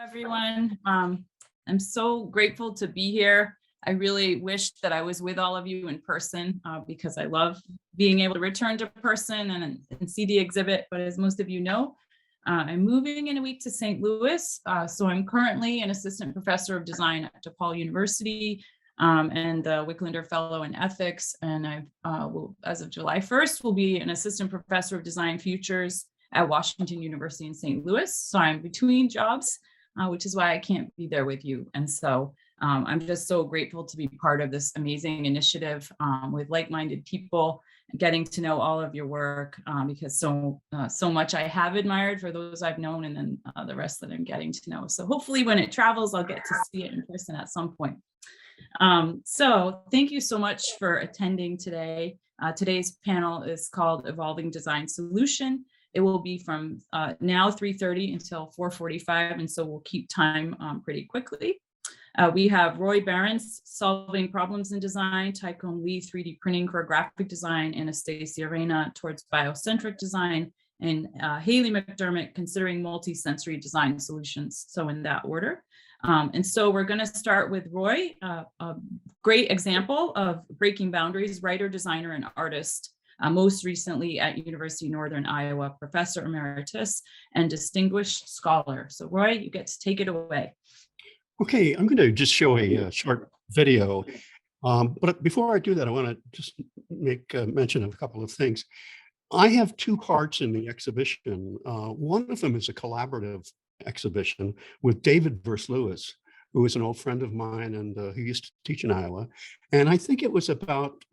everyone. I'm so grateful to be here. I really wish that I was with all of you in person because I love being able to return to person and see the exhibit. But as most of you know, I'm moving in a week to St. Louis. So I'm currently an assistant professor of design at DePaul University and a Wicklander Fellow in Ethics. And I will, as of July 1st, will be an assistant professor of design futures at Washington University in St. Louis. So I'm between jobs, which is why I can't be there with you. And so I'm just so grateful to be part of this amazing initiative with like-minded people, getting to know all of your work because so much I have admired for those I've known, and then the rest that I'm getting to know. So hopefully when it travels, I'll get to see it in person at some point. So thank you so much for attending today. Today's panel is called Evolving Design Solution. It will be from now 3:30 until 4:45, and so we'll keep time pretty quickly. We have Roy Behrens, Solving Problems in Design, Taikon Lee, 3D Printing for Graphic Design, Anastasia Reyna, Towards Biocentric Design, and Haley McDermott, Considering Multi-Sensory Design Solutions, so in that order. And so we're going to start with Roy, a great example of breaking boundaries, writer, designer, and artist. Most recently at University of Northern Iowa, Professor Emeritus and Distinguished Scholar. So Roy, you get to take it away. Okay, I'm going to just show a short video. But before I do that, I want to just make mention of a couple of things. I have two parts in the exhibition. One of them is a collaborative exhibition with David Lewis, who is an old friend of mine and who used to teach in Iowa. And I think it was about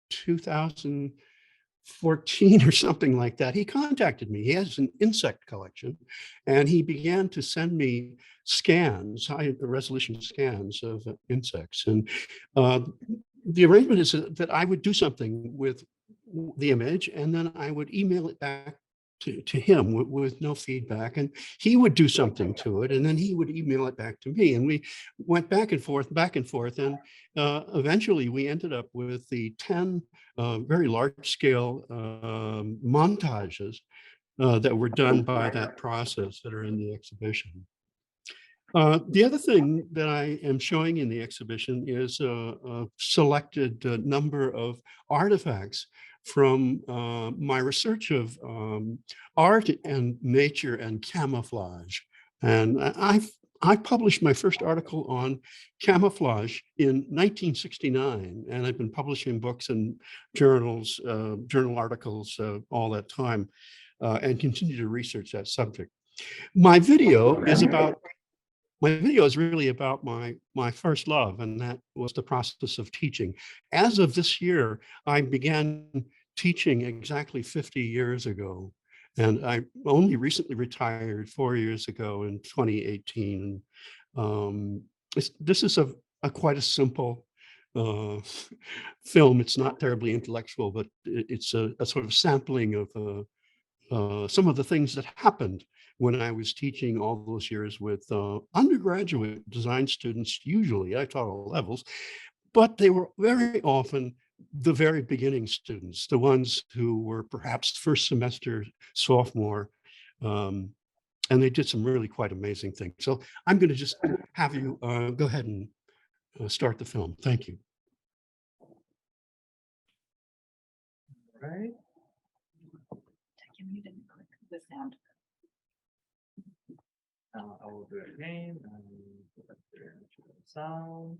2014 or something like that. He contacted me. He has an insect collection, and he began to send me scans, high resolution scans of insects. And the arrangement is that I would do something with the image, and then I would email it back to him with no feedback, and he would do something to it, and then he would email it back to me, and we went back and forth, and eventually we ended up with the 10 very large-scale montages that were done by that process that are in the exhibition. The other thing that I am showing in the exhibition is a selected number of artifacts from my research of art and nature and camouflage. And I published my first article on camouflage in 1969, and I've been publishing books and journals, journal articles all that time, and continue to research that subject. My video is really about my first love, and that was the process of teaching. As of this year, I began teaching exactly 50 years ago, and I only recently retired 4 years ago in 2018. This is quite a simple film. It's not terribly intellectual, but it's a sort of sampling of some of the things that happened when I was teaching all those years with undergraduate design students. Usually I taught all levels, but they were very often the very beginning students, the ones who were perhaps first semester sophomore, and they did some really quite amazing things. So I'm going to just have you go ahead and start the film. Thank you. All right. You didn't click the sound. I will do it again and put up there into the sound.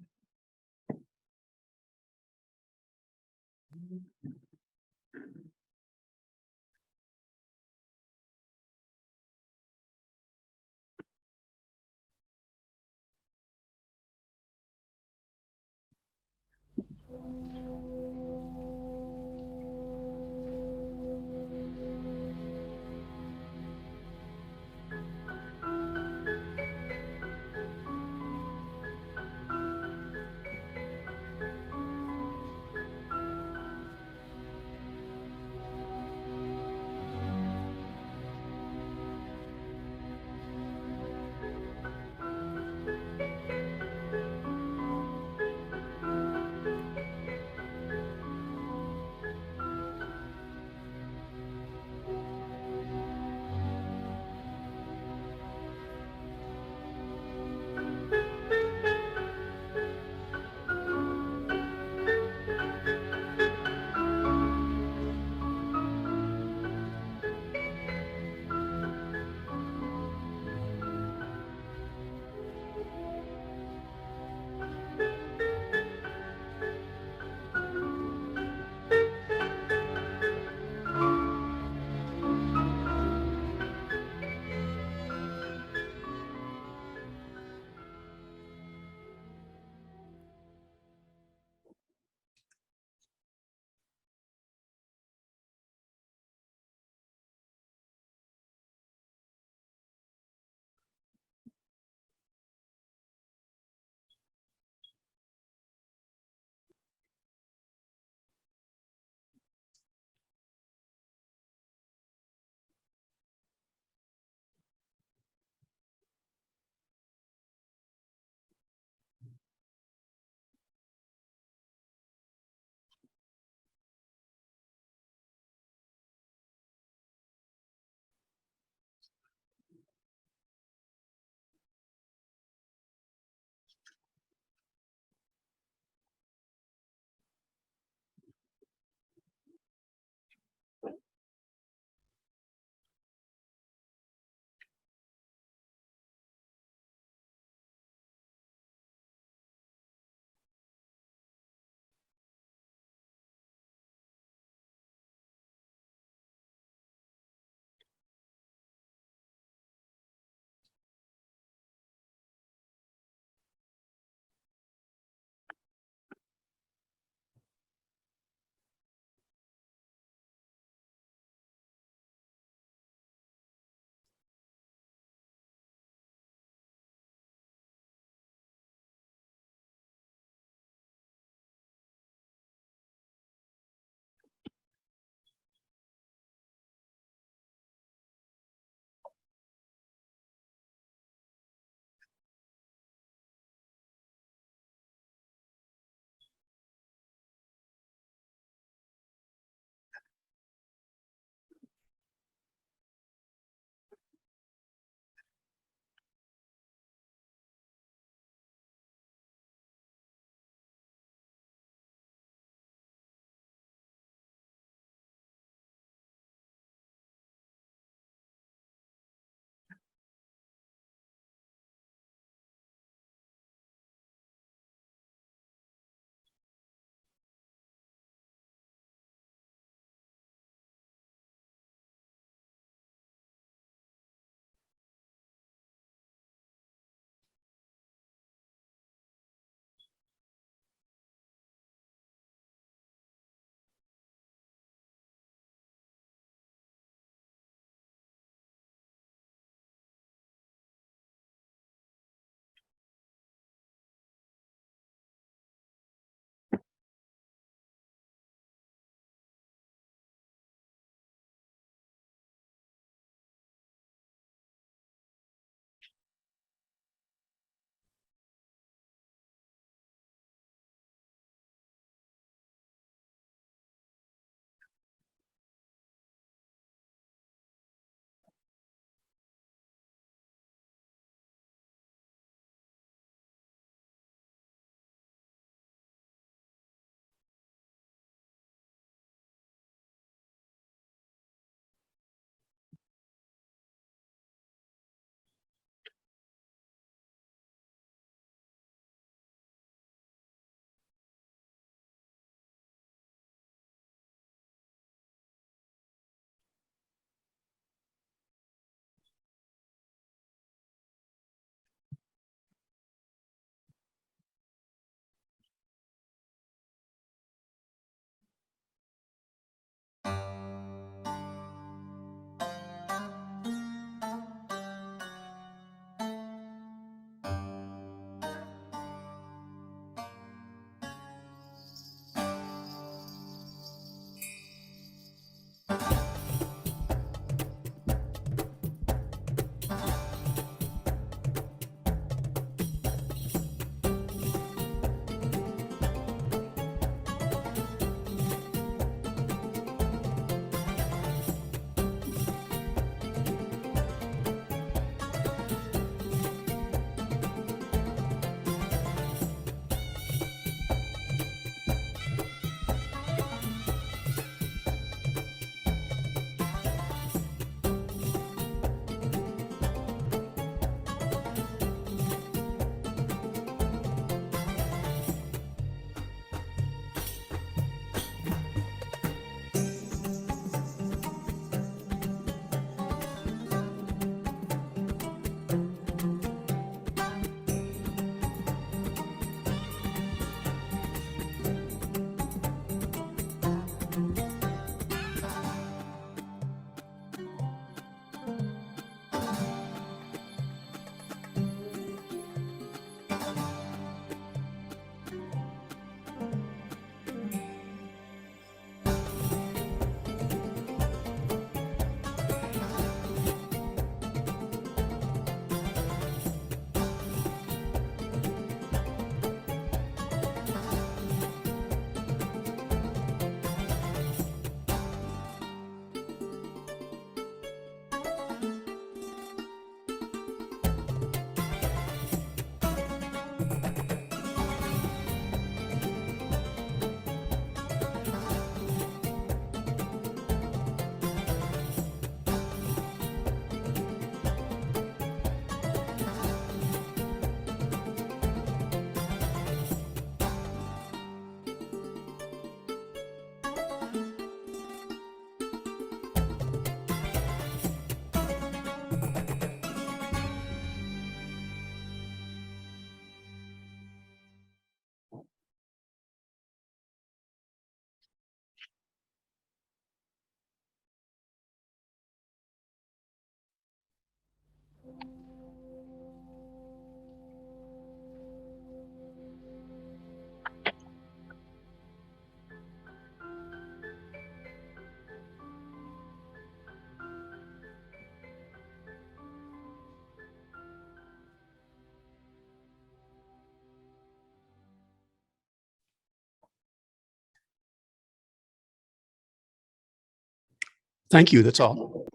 Thank you. That's all.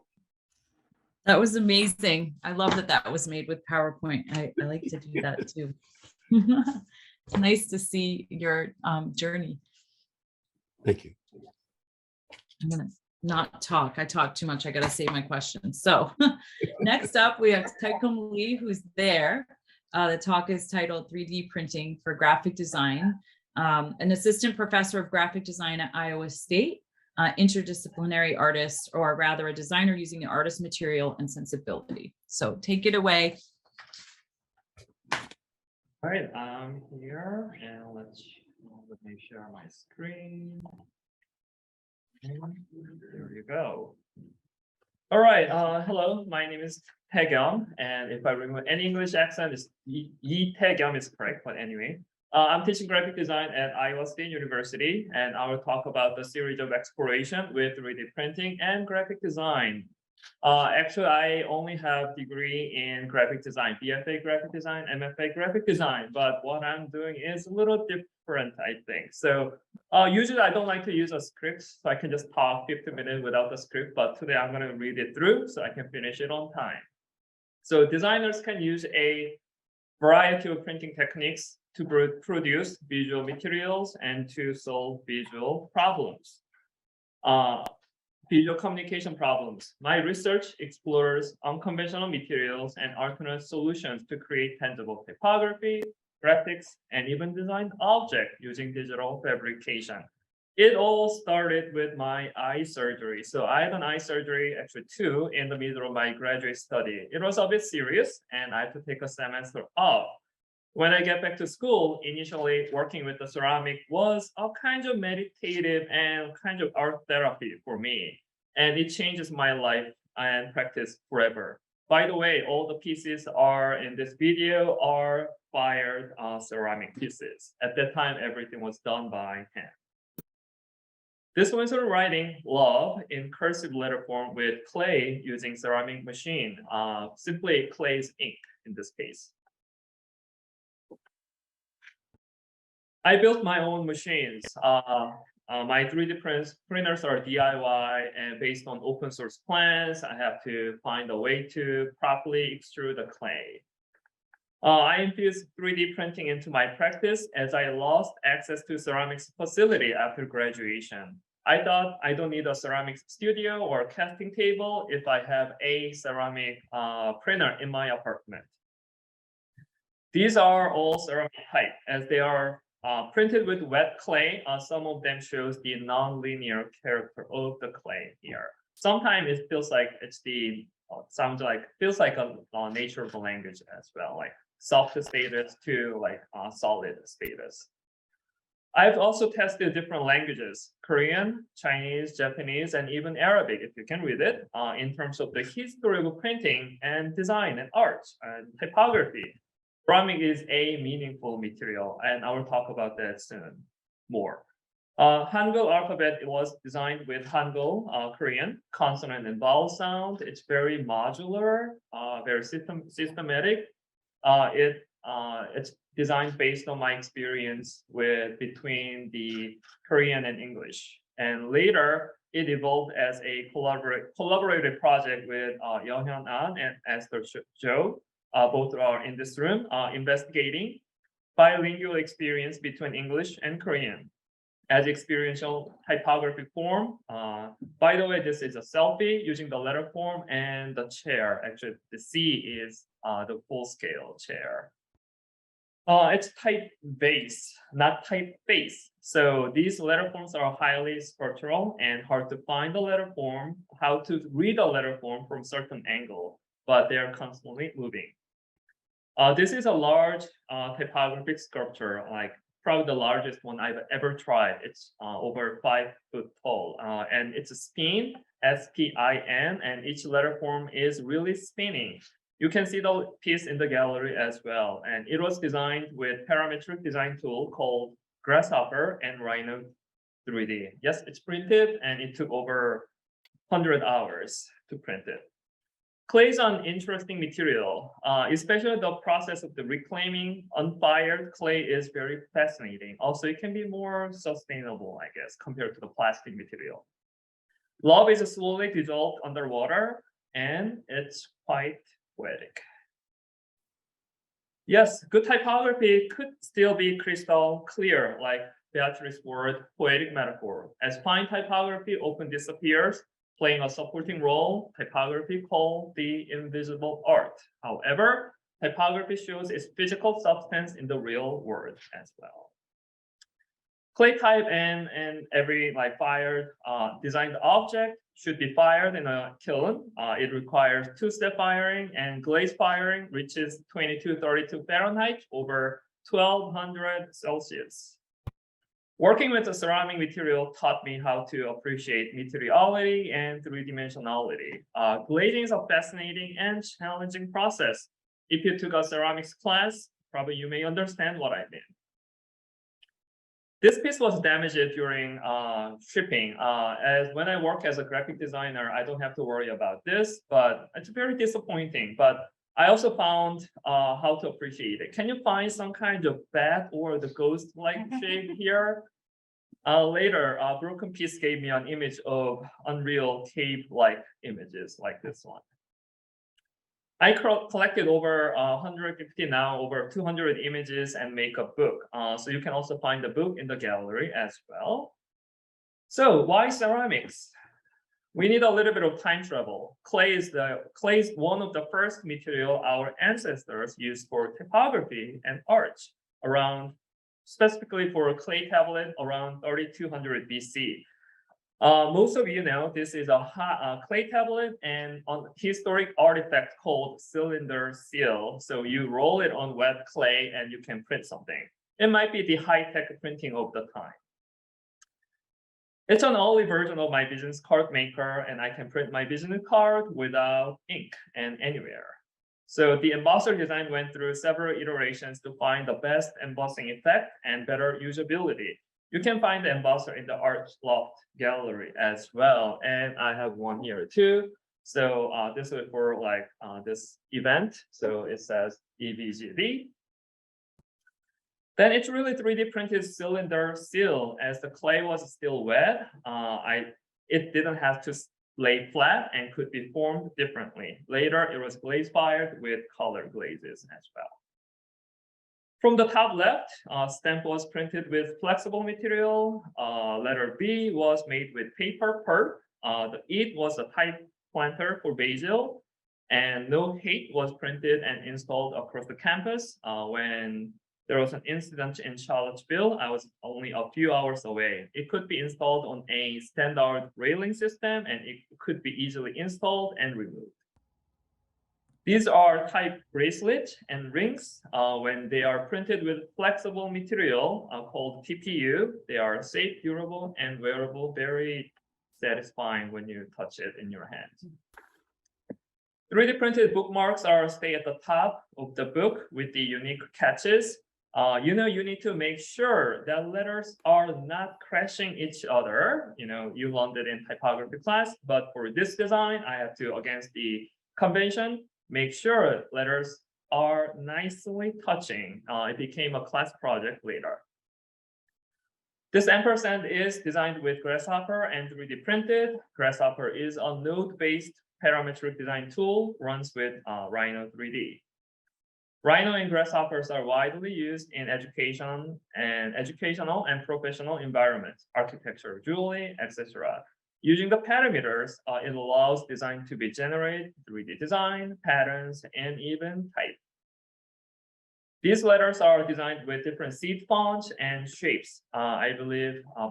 That was amazing. I love that that was made with PowerPoint. I like to do that too. It's nice to see your journey. Thank you. I'm gonna not talk. I talk too much. I gotta save my questions. So next up, we have Taekum Lee, who's there. The talk is titled 3D Printing for Graphic Design, an assistant professor of graphic design at Iowa State, interdisciplinary artist, or rather a designer using the artist material and sensibility. So take it away. All right, I'm here and let me share my screen. There you go. All right, hello, my name is Taekyung, and if I remove any English accent, it's Yi Taekyung is correct, but anyway. I'm teaching graphic design at Iowa State University, and I will talk about the series of exploration with 3D printing and graphic design. Actually, I only have degree in graphic design, BFA graphic design, MFA graphic design, but what I'm doing is a little different, I think. So usually I don't like to use a script, so I can just talk 50 minutes without the script, but today I'm gonna read it through so I can finish it on time. So designers can use a variety of printing techniques to produce visual materials and to solve visual problems. Visual communication problems. My research explores unconventional materials and alternate solutions to create tangible typography, graphics, and even design objects using digital fabrication. It all started with my eye surgery. So I had an eye surgery, actually two, in the middle of my graduate study. It was a bit serious, and I had to take a semester off. When I get back to school, initially working with the ceramic was a kind of meditative and kind of art therapy for me. And it changes my life and practice forever. By the way, all the pieces are in this video are fired ceramic pieces. At that time, everything was done by hand. This one's writing love in cursive letter form with clay using ceramic machine, simply clay's ink in this case. I built my own machines. My 3D printers are DIY and based on open source plans. I have to find a way to properly extrude the clay. I infused 3D printing into my practice as I lost access to ceramics facility after graduation. I thought I don't need a ceramics studio or casting table if I have a ceramic printer in my apartment. These are all ceramic type as they are printed with wet clay. Some of them shows the non-linear character of the clay here. Sometimes it feels like it's the feels like a nature of the language as well, like soft status to like solid status. I've also tested different languages: Korean, Chinese, Japanese, and even Arabic, if you can read it, in terms of the history of printing and design and art and typography. Ceramic is a meaningful material, and I will talk about that soon more. Hangul alphabet, it was designed with Hangul, Korean, consonant and vowel sound. It's very modular, very systematic. It's designed based on my experience between the Korean and English. And later, it evolved as a collaborative project with Yeohyun An and Esther Jo. Both are in this room, investigating bilingual experience between English and Korean as experiential typography form. By the way, this is a selfie using the letter form and the chair. Actually, the C is the full scale chair. It's type base, not type face. So these letter forms are highly sculptural and hard to find the letter form, how to read a letter form from certain angle, but they are constantly moving. This is a large typographic sculpture, like probably the largest one I've ever tried. It's over 5 foot tall, and it's a spin, S-P-I-N, and each letter form is really spinning. You can see the piece in the gallery as well, and it was designed with parametric design tool called Grasshopper and Rhino 3D. Yes, it's printed, and it took over 100 hours to print it. Clay is an interesting material, especially the process of the reclaiming unfired clay is very fascinating. Also, it can be more sustainable, I guess, compared to the plastic material. Love is slowly dissolved underwater, and it's quite poetic. Yes, good typography could still be crystal clear, like Beatrice's word, poetic metaphor. As fine typography often disappears, playing a supporting role, typography called the invisible art. However, typography shows its physical substance in the real world as well. Clay type and every like fired designed object should be fired in a kiln. It requires two-step firing, and glaze firing reaches 2232 Fahrenheit over 1200 Celsius. Working with the ceramic material taught me how to appreciate materiality and three-dimensionality. Glazing is a fascinating and challenging process. If you took a ceramics class, probably you may understand what I mean. This piece was damaged during shipping. As when I work as a graphic designer, I don't have to worry about this, but it's very disappointing. But I also found how to appreciate it. Can you find some kind of bat or the ghost-like shape here? Later, a broken piece gave me an image of unreal cave-like images like this one. I collected over 150 now, over 200 images and make a book. So you can also find the book in the gallery as well. So why ceramics? We need a little bit of time travel. Clay is one of the first material our ancestors used for typography and art around, specifically for clay tablet around 3200 BC. Most of you know this is a clay tablet and a historic artifact called cylinder seal. So you roll it on wet clay and you can print something. It might be the high-tech printing of the time. It's an early version of my business card maker, and I can print my business card without ink and anywhere. So the embosser design went through several iterations to find the best embossing effect and better usability. You can find the embosser in the Art Loft gallery as well. And I have one here too. So this is for like this event. So it says EVGV. Then it's really 3D printed cylinder seal. As the clay was still wet, it didn't have to lay flat and could be formed differently. Later, it was glaze fired with color glazes as well. From the top left, stamp was printed with flexible material. Letter B was made with paper pulp. The it was a type planter for basil. And no hate was printed and installed across the campus. When there was an incident in Charlottesville, I was only a few hours away. It could be installed on a standard railing system, and it could be easily installed and removed. These are type bracelets and rings. When they are printed with flexible material called TPU, they are safe, durable, and wearable, very satisfying when you touch it in your hand. 3D printed bookmarks are stay at the top of the book with the unique catches. You need to make sure that letters are not crashing each other. You learned it in typography class, but for this design, I have to, against the convention, make sure letters are nicely touching. It became a class project later. This ampersand is designed with Grasshopper and 3D printed. Grasshopper is a node-based parametric design tool, runs with Rhino 3D. Rhino and Grasshoppers are widely used in educational and professional environments, architecture, jewelry, etc. Using the parameters, it allows design to be generated, 3D design, patterns, and even type. These letters are designed with different seed fonts and shapes. I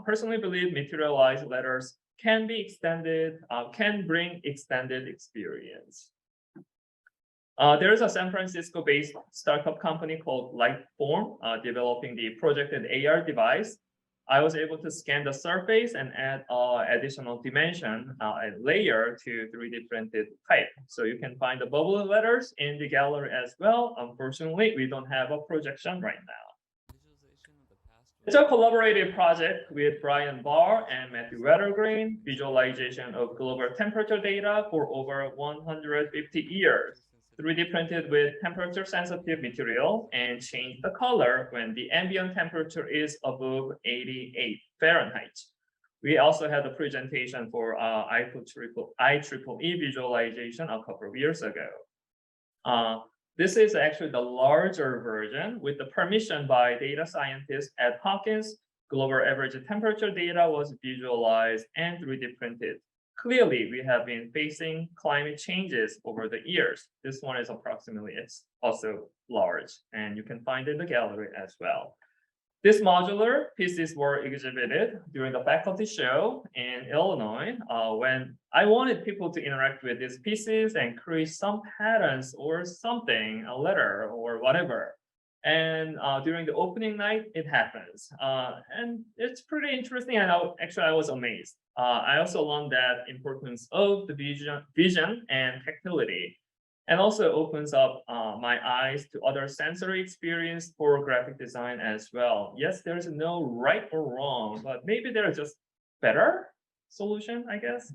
personally believe materialized letters can be extended, can bring extended experience. There is a San Francisco-based startup company called Lightform developing the projected AR device. I was able to scan the surface and add additional dimension and layer to 3D printed type. So you can find the bubble letters in the gallery as well. Unfortunately, we don't have a projection right now. It's a collaborative project with Brian Barr and Matthew Wettergreen, visualization of global temperature data for over 150 years. 3D printed with temperature sensitive material and change the color when the ambient temperature is above 88 Fahrenheit. We also had a presentation for IEEE visualization a couple of years ago. This is actually the larger version with the permission by data scientists at Hawkins. Global average temperature data was visualized and 3D printed. Clearly, we have been facing climate changes over the years. This one is approximately, it's also large, and you can find it in the gallery as well. These modular pieces were exhibited during the faculty show in Illinois when I wanted people to interact with these pieces and create some patterns or something, a letter or whatever. And during the opening night, it happens. And it's pretty interesting. And I was amazed. I also learned that importance of the vision and tactility, and also opens up my eyes to other sensory experience for graphic design as well. Yes, there's no right or wrong, but maybe there's just better solution, I guess.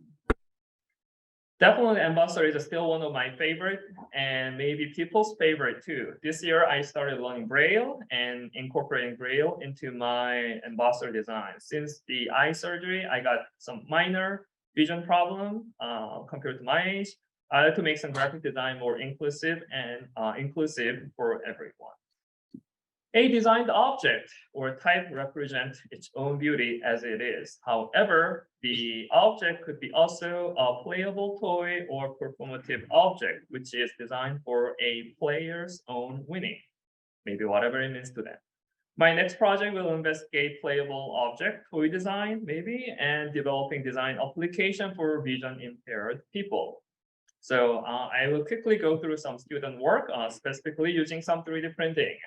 Definitely Ambassador is still one of my favorite and maybe people's favorite too. This year, I started learning Braille and incorporating Braille into my Ambassador design. Since the eye surgery, I got some minor vision problem compared to my age. I had to make some graphic design more inclusive and inclusive for everyone. A designed object or type represents its own beauty as it is. However, the object could be also a playable toy or performative object, which is designed for a player's own winning, maybe whatever it means to them. My next project will investigate playable object toy design, maybe, and developing design application for vision impaired people. So I will quickly go through some student work, specifically using some 3D printing.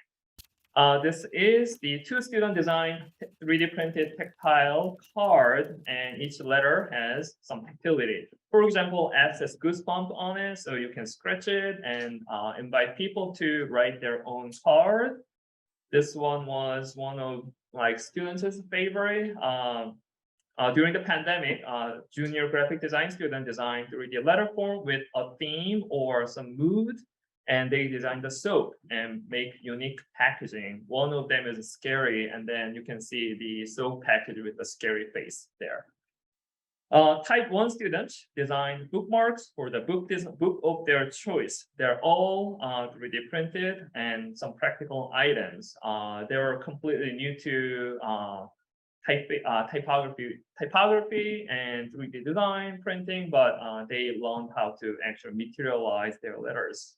This is the two student design 3D printed tactile card, and each letter has some tactility. For example, S says goosebump on it, so you can scratch it and invite people to write their own card. This one was one of like students' favorite. During the pandemic, junior graphic design student designed 3D letter form with a theme or some mood, and they designed the soap and make unique packaging. One of them is scary, and then you can see the soap package with the scary face there. Type 1 students designed bookmarks for the book of their choice. They're all 3D printed and some practical items. They were completely new to typography and 3D design printing, but they learned how to actually materialize their letters.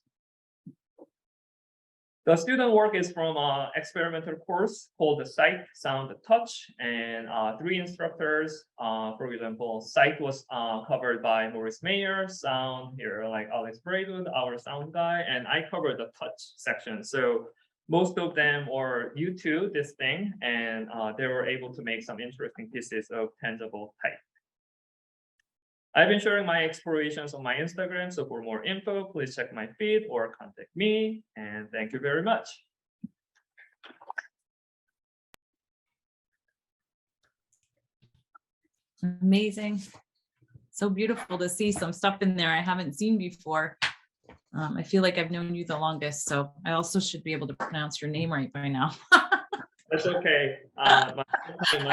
The student work is from an experimental course called the Sight, Sound, Touch, and 3 instructors. For example, Sight was covered by Maurice Mayer, Sound here like Alex Braidwood, our sound guy, and I covered the touch section. So most of them were new to this thing, and they were able to make some interesting pieces of tangible type. I've been sharing my explorations on my Instagram, so for more info, please check my feed or contact me, and thank you very much. Amazing. So beautiful to see some stuff in there I haven't seen before. I feel like I've known you the longest, so I also should be able to pronounce your name right by now. That's okay. I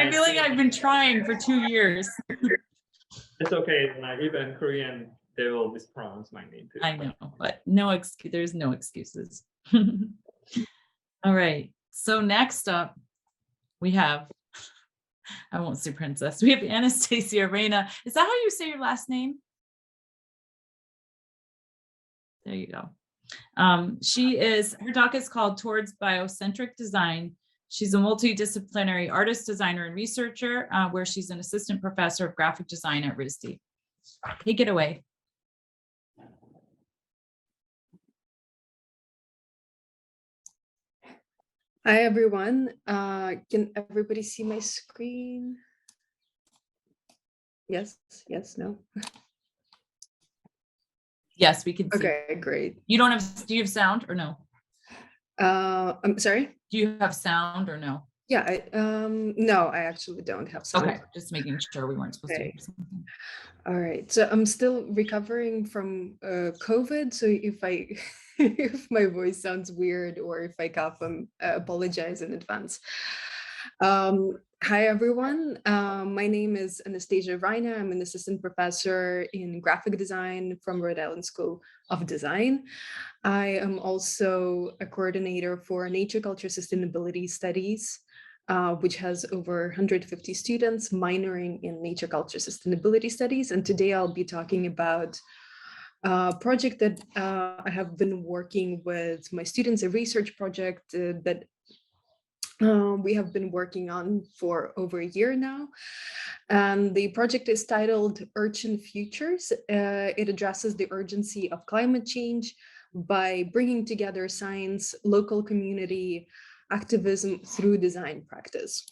feel like I've been trying for 2 years. It's okay. Even Korean, they will mispronounce my name too. I know, but no excuse. There's no excuses. All right. So next up, we have, I won't say princess. We have Anastasia Reina. Is that how you say your last name? There you go. Her talk is called Towards Biocentric Design. She's a multidisciplinary artist, designer, and researcher, where she's an assistant professor of graphic design at RISD. Take it away. Hi, everyone. Can everybody see my screen? Yes, no? Yes, we can see. Okay, great. Do you have sound or no? I'm sorry? Do you have sound or no? Yeah, no, I actually don't have sound. Okay, just making sure we weren't supposed to hear something. All right, so I'm still recovering from COVID, so if if my voice sounds weird or if I cough, I apologize in advance. Hi, everyone. My name is Anastasia Reina. I'm an assistant professor in graphic design from Rhode Island School of Design. I am also a coordinator for Nature Culture Sustainability Studies, which has over 150 students minoring in Nature Culture Sustainability Studies. And today I'll be talking about a project that I have been working with my students, a research project that we have been working on for over a year now. And the project is titled Urchin Futures. It addresses the urgency of climate change by bringing together science, local community, activism through design practice.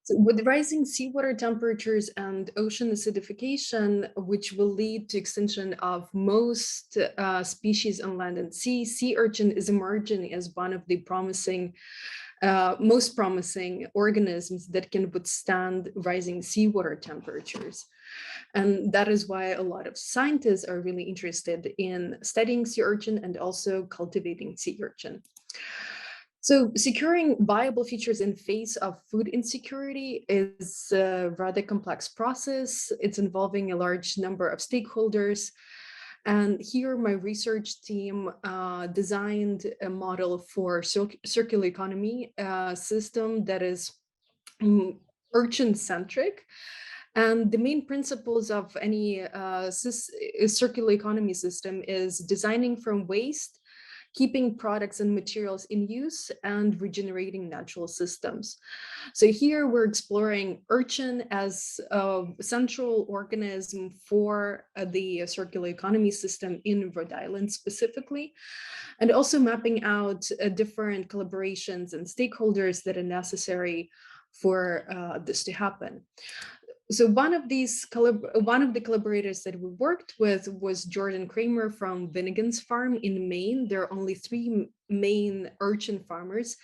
So with rising seawater temperatures and ocean acidification, which will lead to extinction of most species on land and sea, sea urchin is emerging as one of the most promising organisms that can withstand rising seawater temperatures. And that is why a lot of scientists are really interested in studying sea urchin and also cultivating sea urchin. So securing viable features in face of food insecurity is a rather complex process. It's involving a large number of stakeholders. And here my research team designed a model for circular economy system that is urchin-centric. And the main principles of any circular economy system is designing from waste, keeping products and materials in use, and regenerating natural systems. So here we're exploring urchin as a central organism for the circular economy system in Rhode Island specifically, and also mapping out different collaborations and stakeholders that are necessary for this to happen. So one of the collaborators that we worked with was Jordan Kramer from Vinnegans Farm in Maine. There are only 3 main urchin farmers.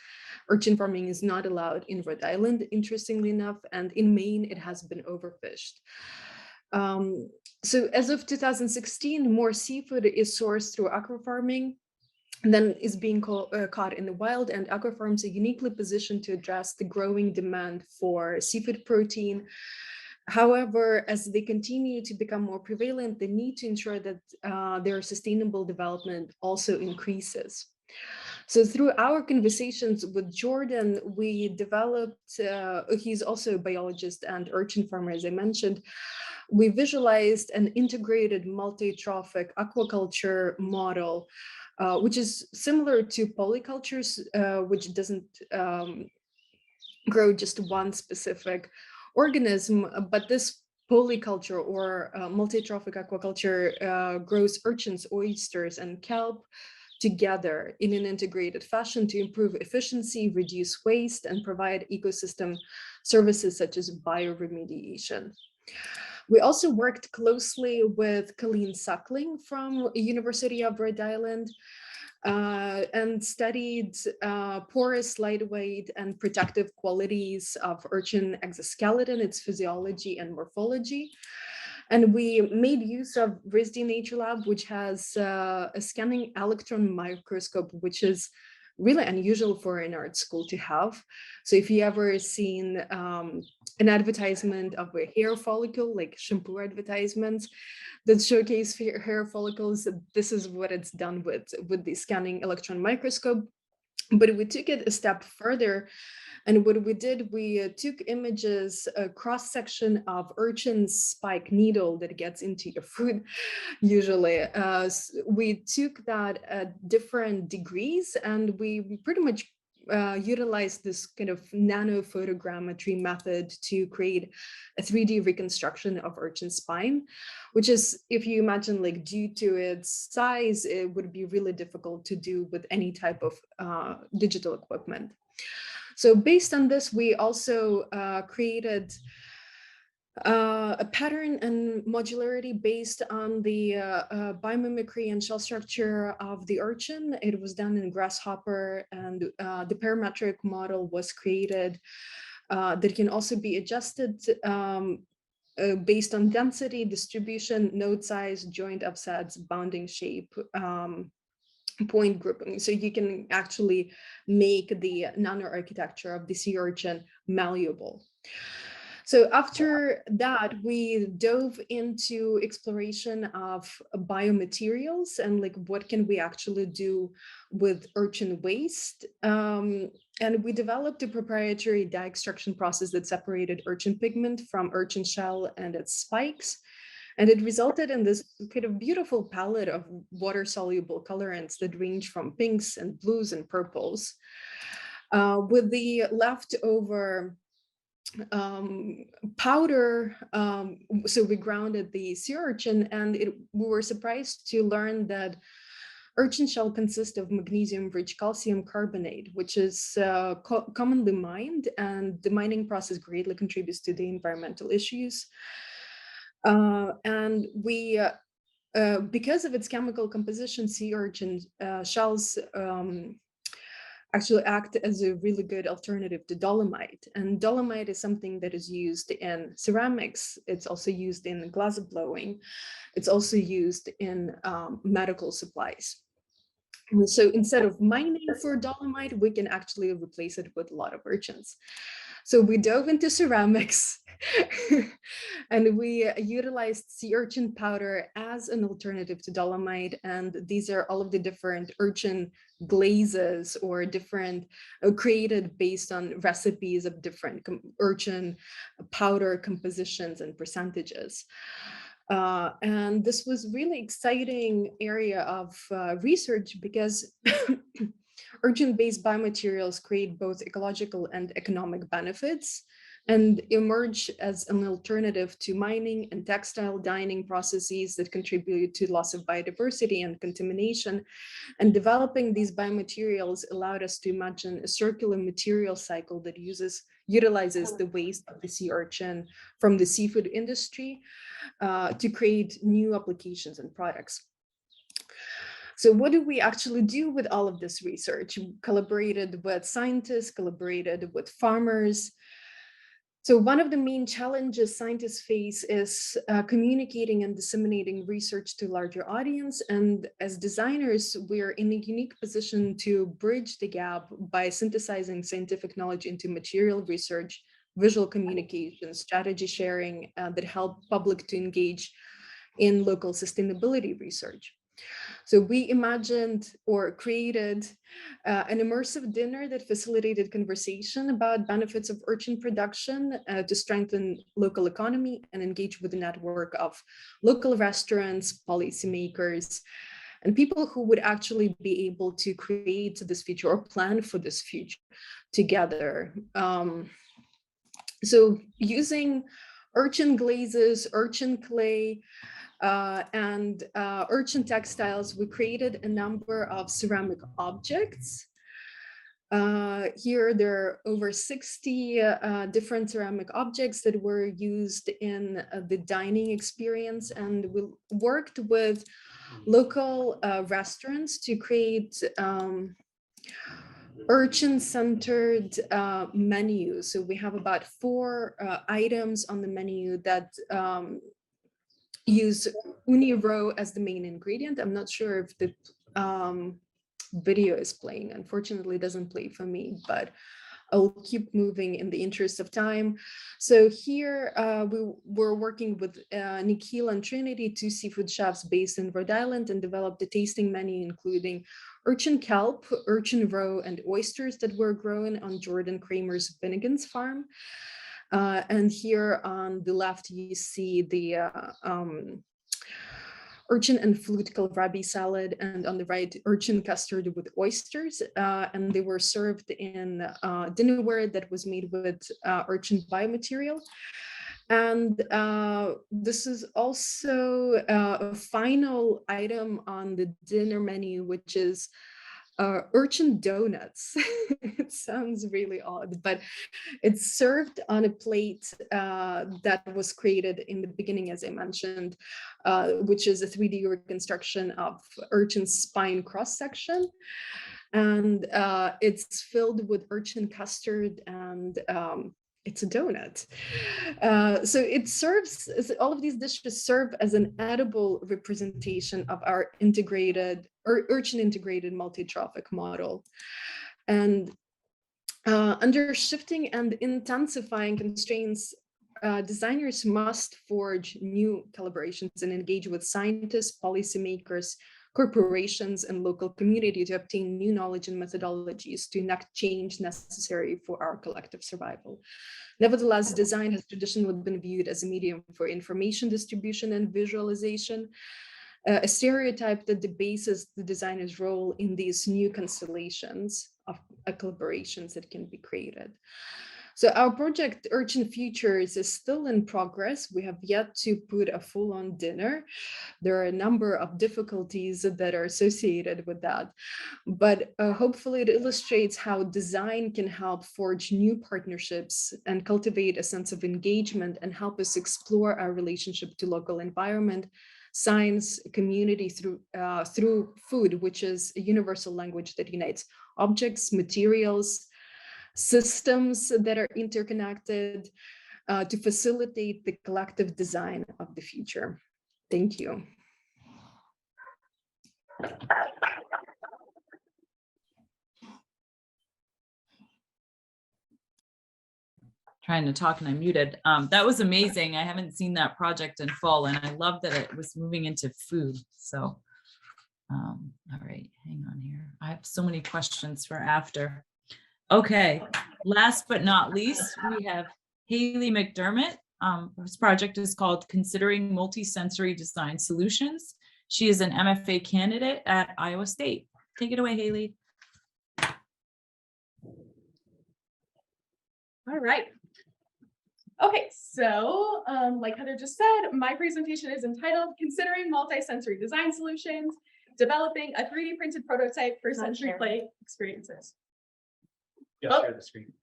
Urchin farming is not allowed in Rhode Island, interestingly enough, and in Maine it has been overfished. So as of 2016, more seafood is sourced through aquafarming than is being caught in the wild, and aquafarms are uniquely positioned to address the growing demand for seafood protein. However, as they continue to become more prevalent, the need to ensure that their sustainable development also increases. So through our conversations with Jordan, we developed, he's also a biologist and urchin farmer, as I mentioned, we visualized an integrated multi-trophic aquaculture model, which is similar to polycultures, which doesn't grow just one specific organism, but this polyculture or multi-trophic aquaculture grows urchins, oysters, and kelp together in an integrated fashion to improve efficiency, reduce waste, and provide ecosystem services such as bioremediation. We also worked closely with Colleen Suckling from University of Rhode Island, and studied porous, lightweight, and protective qualities of urchin exoskeleton, its physiology and morphology. And we made use of RISD Nature Lab, which has a scanning electron microscope, which is really unusual for an art school to have. So if you ever seen an advertisement of a hair follicle, like shampoo advertisements that showcase hair follicles, this is what it's done with the scanning electron microscope. But we took it a step further. And what we did, we took images, a cross-section of urchin spike needle that gets into your food, usually. We took that at different degrees, and we pretty much utilized this kind of nanophotogrammetry method to create a 3D reconstruction of urchin spine, which is, if you imagine, like, due to its size, it would be really difficult to do with any type of digital equipment. So based on this, we also created a pattern and modularity based on the biomimicry and shell structure of the urchin. It was done in Grasshopper, and the parametric model was created that can also be adjusted based on density, distribution, node size, joint offsets, bounding shape, point grouping. So you can actually make the nano-architecture of the sea urchin malleable. So after that, we dove into exploration of biomaterials and like what can we actually do with urchin waste. And we developed a proprietary dye extraction process that separated urchin pigment from urchin shell and its spikes. And it resulted in this kind of beautiful palette of water-soluble colorants that range from pinks and blues and purples. With the leftover powder, so we grounded the sea urchin, and we were surprised to learn that urchin shell consists of magnesium-rich calcium carbonate, which is commonly mined, and the mining process greatly contributes to the environmental issues. And we, because of its chemical composition, sea urchin shells actually act as a really good alternative to dolomite. And dolomite is something that is used in ceramics. It's also used in glass blowing. It's also used in medical supplies. And so instead of mining for dolomite, we can actually replace it with a lot of urchins. So we dove into ceramics and we utilized sea urchin powder as an alternative to dolomite. And these are all of the different urchin glazes or different created based on recipes of different urchin powder compositions and percentages. And this was really exciting area of research because urchin-based biomaterials create both ecological and economic benefits and emerge as an alternative to mining and textile dyeing processes that contribute to loss of biodiversity and contamination. And developing these biomaterials allowed us to imagine a circular material cycle that utilizes the waste of the sea urchin from the seafood industry to create new applications and products. So what do we actually do with all of this research? We collaborated with scientists, collaborated with farmers. So one of the main challenges scientists face is communicating and disseminating research to a larger audience. And as designers, we're in a unique position to bridge the gap by synthesizing scientific knowledge into material research, visual communication, strategy sharing that help public to engage in local sustainability research. So we imagined or created an immersive dinner that facilitated conversation about benefits of urchin production to strengthen local economy and engage with a network of local restaurants, policymakers, and people who would actually be able to create this future or plan for this future together. So using urchin glazes, urchin clay, and urchin textiles, we created a number of ceramic objects. Here, there are over 60 different ceramic objects that were used in the dining experience, and we worked with local restaurants to create urchin-centered menus. So we have about 4 items on the menu that use uni roe as the main ingredient. I'm not sure if the video is playing. Unfortunately, it doesn't play for me, but I'll keep moving in the interest of time. So here we were working with Nikhil and Trinity, 2 seafood chefs based in Rhode Island, and developed a tasting menu including urchin kelp, urchin roe, and oysters that were grown on Jordan Kramer's Finnegan's farm. And here on the left, you see the urchin and flute kohlrabi salad, and on the right, urchin custard with oysters. And they were served in dinnerware that was made with urchin biomaterial. And this is also a final item on the dinner menu, which is urchin donuts. It sounds really odd, but it's served on a plate that was created in the beginning, as I mentioned, which is a 3D reconstruction of urchin's spine cross-section. And it's filled with urchin custard, and it's a donut. So it serves, all of these dishes serve as an edible representation of our integrated urchin integrated multi-trophic model. And under shifting and intensifying constraints, designers must forge new collaborations and engage with scientists, policymakers, corporations, and local community to obtain new knowledge and methodologies to enact change necessary for our collective survival. Nevertheless, design has traditionally been viewed as a medium for information distribution and visualization, a stereotype that debases the designer's role in these new constellations of collaborations that can be created. So our project Urchin Futures is still in progress. We have yet to put a full-on dinner. There are a number of difficulties that are associated with that, but hopefully it illustrates how design can help forge new partnerships and cultivate a sense of engagement and help us explore our relationship to local environment, science, community through food, which is a universal language that unites objects, materials, systems that are interconnected to facilitate the collective design of the future. Thank you. Trying to talk and I'm muted. That was amazing. I haven't seen that project in full, and I love that it was moving into food. So, all right, hang on here. I have so many questions for after. Okay, last but not least, we have Haley McDermott. This project is called Considering Multisensory Design Solutions. She is an MFA candidate at Iowa State. Take it away, Haley. All right. Okay, so like Heather just said, my presentation is entitled Considering Multisensory Design Solutions, Developing a 3D Printed Prototype for Sensory Play Experiences. Yeah, share the screen.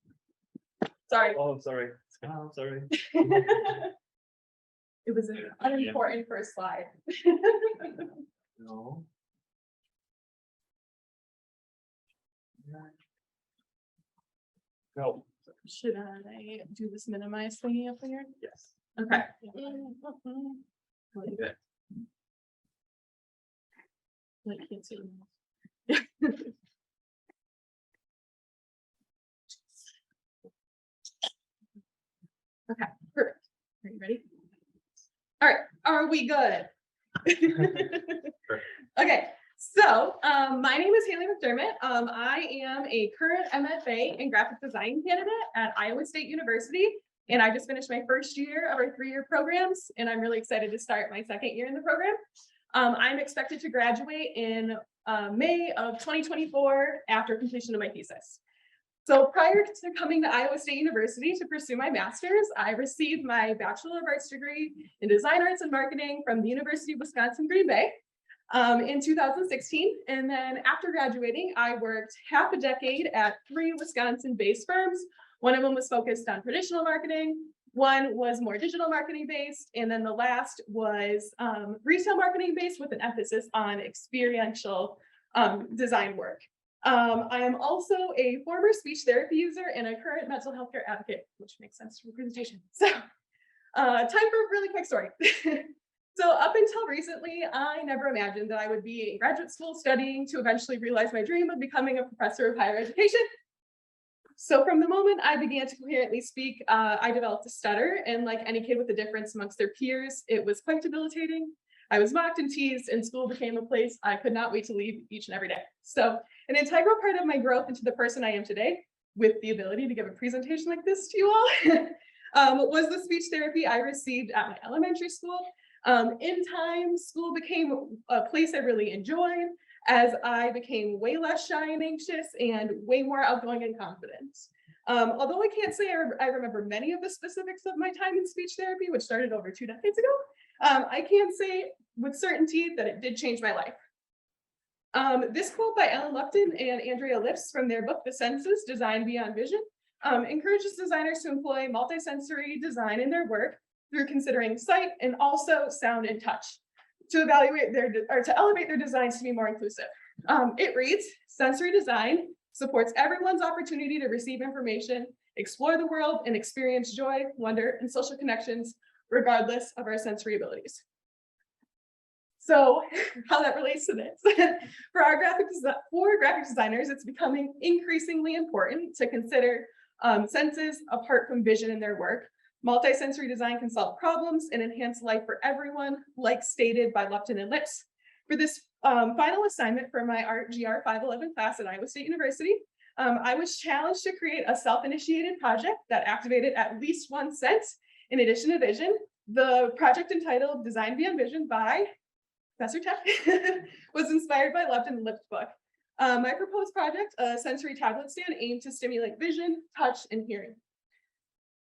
Sorry. Oh, sorry. Oh, sorry. It was an unimportant first slide. No. No. Should I do this minimize thingy up here? Yes. Okay. Good. I can't see. Okay, perfect. Are you ready? All right, are we good? Okay, so my name is Haley McDermott. I am a current MFA in graphic design candidate at Iowa State University, and I just finished my first year of our 3-year programs, and I'm really excited to start my second year in the program. I'm expected to graduate in May of 2024 after completion of my thesis. So prior to coming to Iowa State University to pursue my master's, I received my Bachelor of Arts degree in Design Arts and Marketing from the University of Wisconsin-Green Bay in 2016. And then after graduating, I worked half a decade at 3 Wisconsin-based firms. One of them was focused on traditional marketing, one was more digital marketing based, and then the last was retail marketing based with an emphasis on experiential design work. I am also a former speech therapy user and a current mental health care advocate, which makes sense for the presentation. So time for a really quick story. So up until recently, I never imagined that I would be in graduate school studying to eventually realize my dream of becoming a professor of higher education. So from the moment I began to coherently speak, I developed a stutter, and like any kid with a difference amongst their peers, it was quite debilitating. I was mocked and teased, and school became a place I could not wait to leave each and every day. So an integral part of my growth into the person I am today, with the ability to give a presentation like this to you all, was the speech therapy I received at my elementary school. In time, school became a place I really enjoyed as I became way less shy and anxious and way more outgoing and confident. Although I can't say I remember many of the specifics of my time in speech therapy, which started over 2 decades ago, I can say with certainty that it did change my life. This quote by Ellen Lupton and Andrea Lips from their book, The Senses, Design Beyond Vision, encourages designers to employ multisensory design in their work through considering sight and also sound and touch to evaluate to elevate their designs to be more inclusive. It reads, sensory design supports everyone's opportunity to receive information, explore the world, and experience joy, wonder, and social connections, regardless of our sensory abilities. So how that relates to this, for graphic designers, it's becoming increasingly important to consider senses apart from vision in their work. Multisensory design can solve problems and enhance life for everyone, like stated by Lupton and Lips. For this final assignment for my Art GR 511 class at Iowa State University, I was challenged to create a self-initiated project that activated at least one sense in addition to vision. The project, entitled Design Beyond Vision by Professor Tech, was inspired by Lupton and Lips' book. My proposed project, a sensory tablet stand, aimed to stimulate vision, touch, and hearing.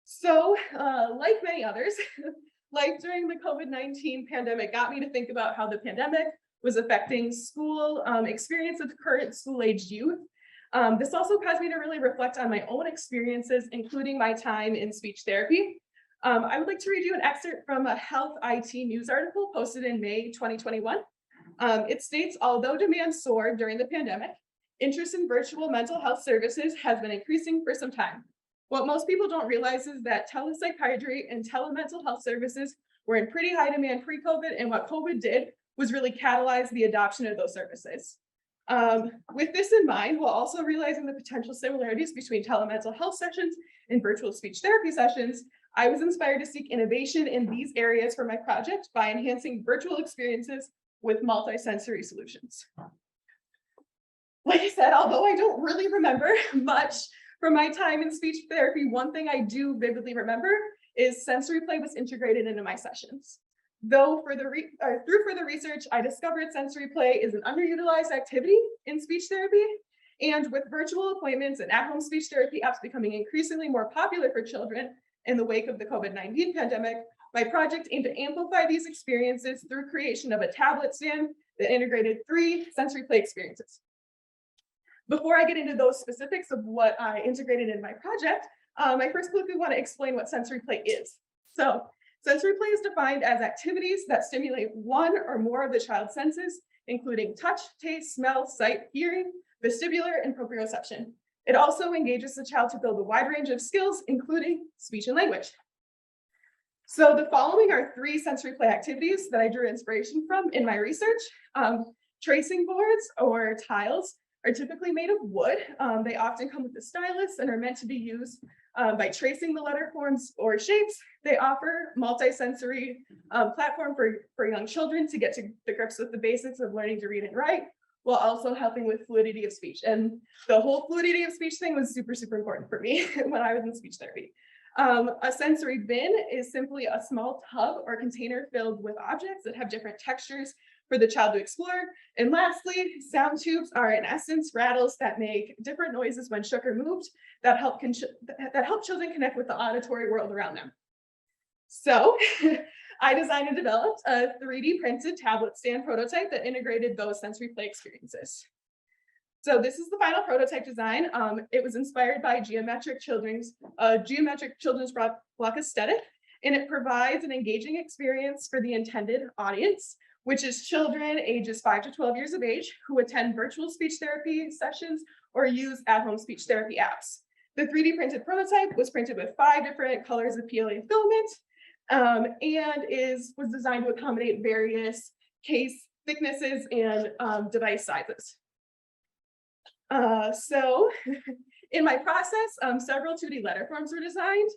So, like many others, life during the COVID-19 pandemic got me to think about how the pandemic was affecting school experience of current school-aged youth. This also caused me to really reflect on my own experiences, including my time in speech therapy. I would like to read you an excerpt from a Health IT news article posted in May 2021. It states, although demand soared during the pandemic, interest in virtual mental health services has been increasing for some time. What most people don't realize is that telepsychiatry and telemental health services were in pretty high demand pre-COVID, and what COVID did was really catalyze the adoption of those services. With this in mind, while also realizing the potential similarities between telemental health sessions and virtual speech therapy sessions, I was inspired to seek innovation in these areas for my project by enhancing virtual experiences with multisensory solutions. Like I said, although I don't really remember much from my time in speech therapy, one thing I do vividly remember is sensory play was integrated into my sessions. Though through further research, I discovered sensory play is an underutilized activity in speech therapy. And with virtual appointments and at-home speech therapy apps becoming increasingly more popular for children in the wake of the COVID-19 pandemic, my project aimed to amplify these experiences through creation of a tablet stand that integrated 3 sensory play experiences. Before I get into those specifics of what I integrated in my project, I first quickly want to explain what sensory play is. So, sensory play is defined as activities that stimulate one or more of the child's senses, including touch, taste, smell, sight, hearing, vestibular, and proprioception. It also engages the child to build a wide range of skills, including speech and language. So the following are 3 sensory play activities that I drew inspiration from in my research. Tracing boards or tiles are typically made of wood. They often come with a stylus and are meant to be used by tracing the letter forms or shapes. They offer multi-sensory platform for young children to get to the grips with the basics of learning to read and write, while also helping with fluidity of speech. And the whole fluidity of speech thing was super, super important for me when I was in speech therapy. A sensory bin is simply a small tub or container filled with objects that have different textures for the child to explore. And lastly, sound tubes are in essence rattles that make different noises when shook or moved that help children connect with the auditory world around them. So I designed and developed a 3D printed tablet stand prototype that integrated those sensory play experiences. So this is the final prototype design. It was inspired by geometric children's block aesthetic, and it provides an engaging experience for the intended audience, which is children ages 5 to 12 years of age who attend virtual speech therapy sessions or use at-home speech therapy apps. The 3D printed prototype was printed with 5 different colors of PLA filament and was designed to accommodate various case thicknesses and device sizes. So in my process, several 2D letterforms were designed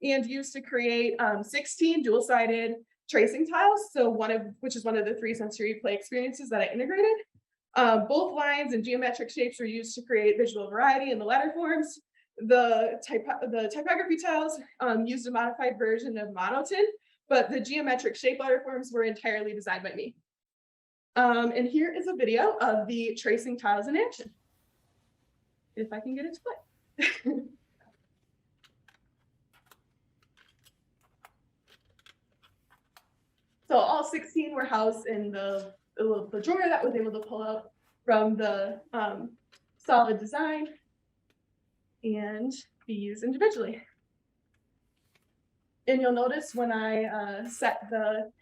and used to create 16 dual-sided tracing tiles, which is one of the 3 sensory play experiences that I integrated. Both lines and geometric shapes were used to create visual variety in the letterforms. The typography tiles used a modified version of monotone, but the geometric shape letterforms were entirely designed by me. And here is a video of the tracing tiles in action, if I can get it to play. So all 16 were housed in the drawer that was able to pull out from the solid design and be used individually. And you'll notice when I set the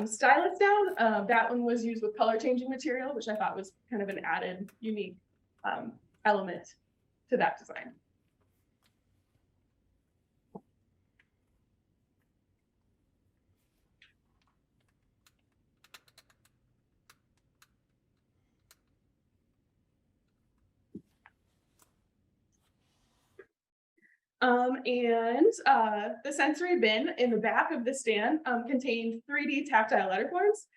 stylus down, that one was used with color changing material, which I thought was kind of an added unique element to that design. The sensory bin in the back of the stand contained 3D tactile letterforms,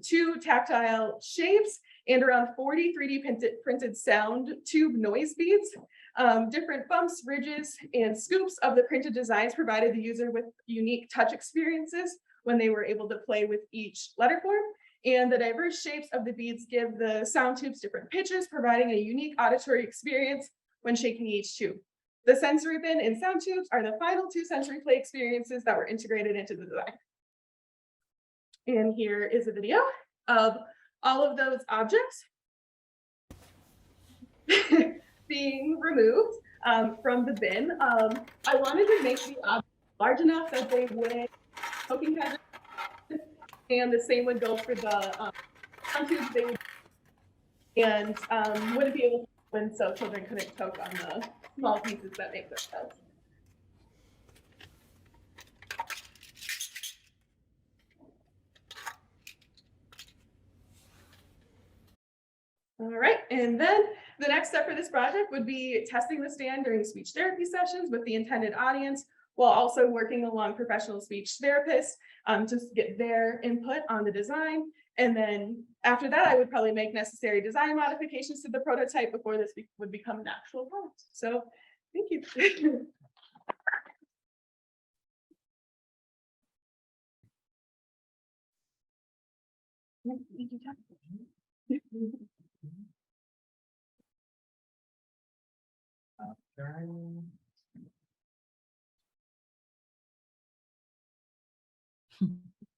2 tactile shapes, and around 40 3D printed sound tube noise beads. Different bumps, ridges, and scoops of the printed designs provided the user with unique touch experiences when they were able to play with each letterform. And the diverse shapes of the beads give the sound tubes different pitches, providing a unique auditory experience when shaking each tube. The sensory bin and sound tubes are the final 2 sensory play experiences that were integrated into the design. And here is a video of all of those objects being removed from the bin. I wanted to make the objects large enough that they would poking hazard, and the same would go for the sound tubes. They would, and wouldn't be able to win, so children couldn't poke on the small pieces that make their sounds. All right, and then the next step for this project would be testing the stand during speech therapy sessions with the intended audience, while also working along professional speech therapists to get their input on the design. And then after that, I would probably make necessary design modifications to the prototype before this would become an actual product. So thank you.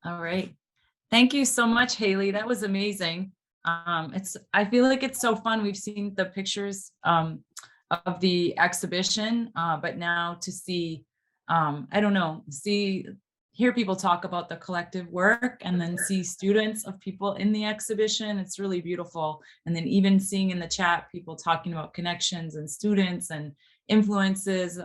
All right. Thank you so much, Haley. That was amazing. I feel like it's so fun. We've seen the pictures of the exhibition, but now to see, I don't know, hear people talk about the collective work and then see students of people in the exhibition. It's really beautiful. And then even seeing in the chat, people talking about connections and students and influences.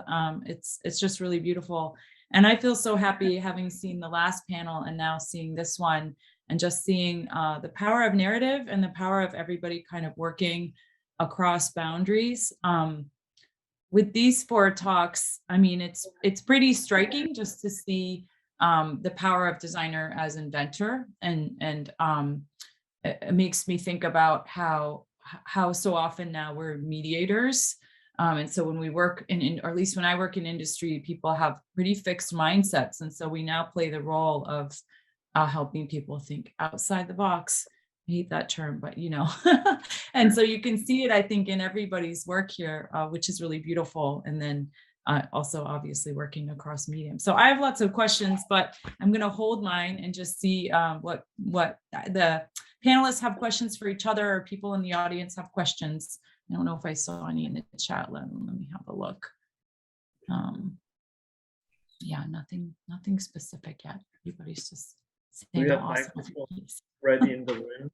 It's just really beautiful. And I feel so happy having seen the last panel and now seeing this one, and just seeing the power of narrative and the power of everybody kind of working across boundaries. With these 4 talks, I mean, it's pretty striking just to see the power of designer as inventor, and it makes me think about how so often now we're mediators. And so when we work or at least when I work in industry, people have pretty fixed mindsets. And so we now play the role of helping people think outside the box. I hate that term, but you know, and so you can see it, I think, in everybody's work here, which is really beautiful. And then also obviously working across mediums. So I have lots of questions, but I'm going to hold mine and just see what the panelists have questions for each other, or people in the audience have questions. I don't know if I saw any in the chat. Let me have a look. Yeah, nothing specific yet. Everybody's just saying how awesome it is. Ready in the room.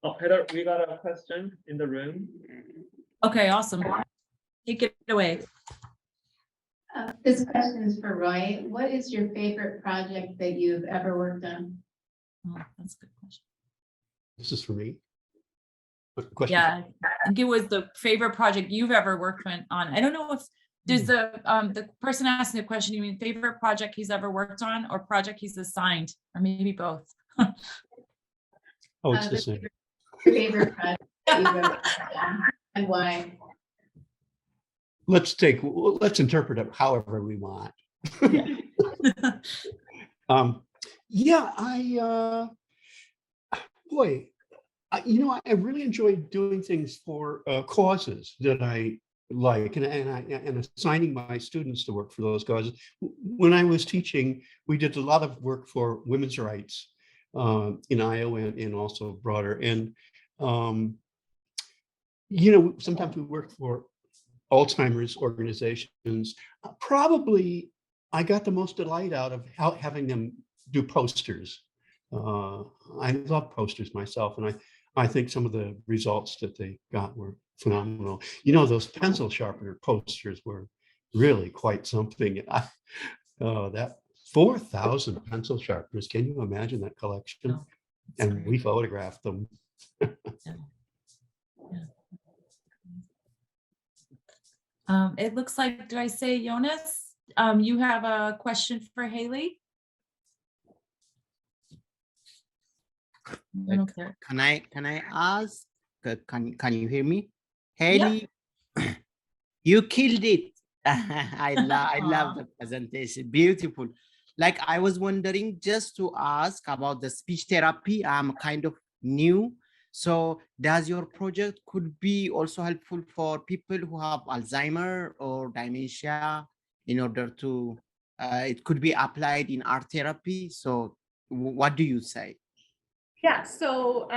Oh, Heather, we got a question in the room. Okay, awesome. Take it away. This question is for Roy. What is your favorite project that you've ever worked on? Oh, that's a good question. This is for me. Question. Yeah, I think it was the favorite project you've ever worked on. I don't know if there's the person asking the question, you mean favorite project he's ever worked on, or project he's assigned, or maybe both? Oh, it's the same. Favorite project that you've ever worked on, and why? Let's interpret it however we want. Yeah, I really enjoy doing things for causes that I like, and assigning my students to work for those causes. When I was teaching, we did a lot of work for women's rights in Iowa and also broader. And sometimes we work for Alzheimer's organizations. Probably I got the most delight out of having them do posters. I love posters myself, and I think some of the results that they got were phenomenal. Those pencil sharpener posters were really quite something. That 4,000 pencil sharpeners, can you imagine that collection? No, and we photographed them. It looks like, did I say Jonas? You have a question for Haley? I don't know if they're- Can I ask? Can you hear me? Yep. Haley, you killed it. I love Aw. the presentation. Beautiful. Like I was wondering just to ask about the speech therapy. I'm kind of new. So does your project could be also helpful for people who have Alzheimer or dementia in order to, it could be applied in art therapy. So what do you say? Yeah, so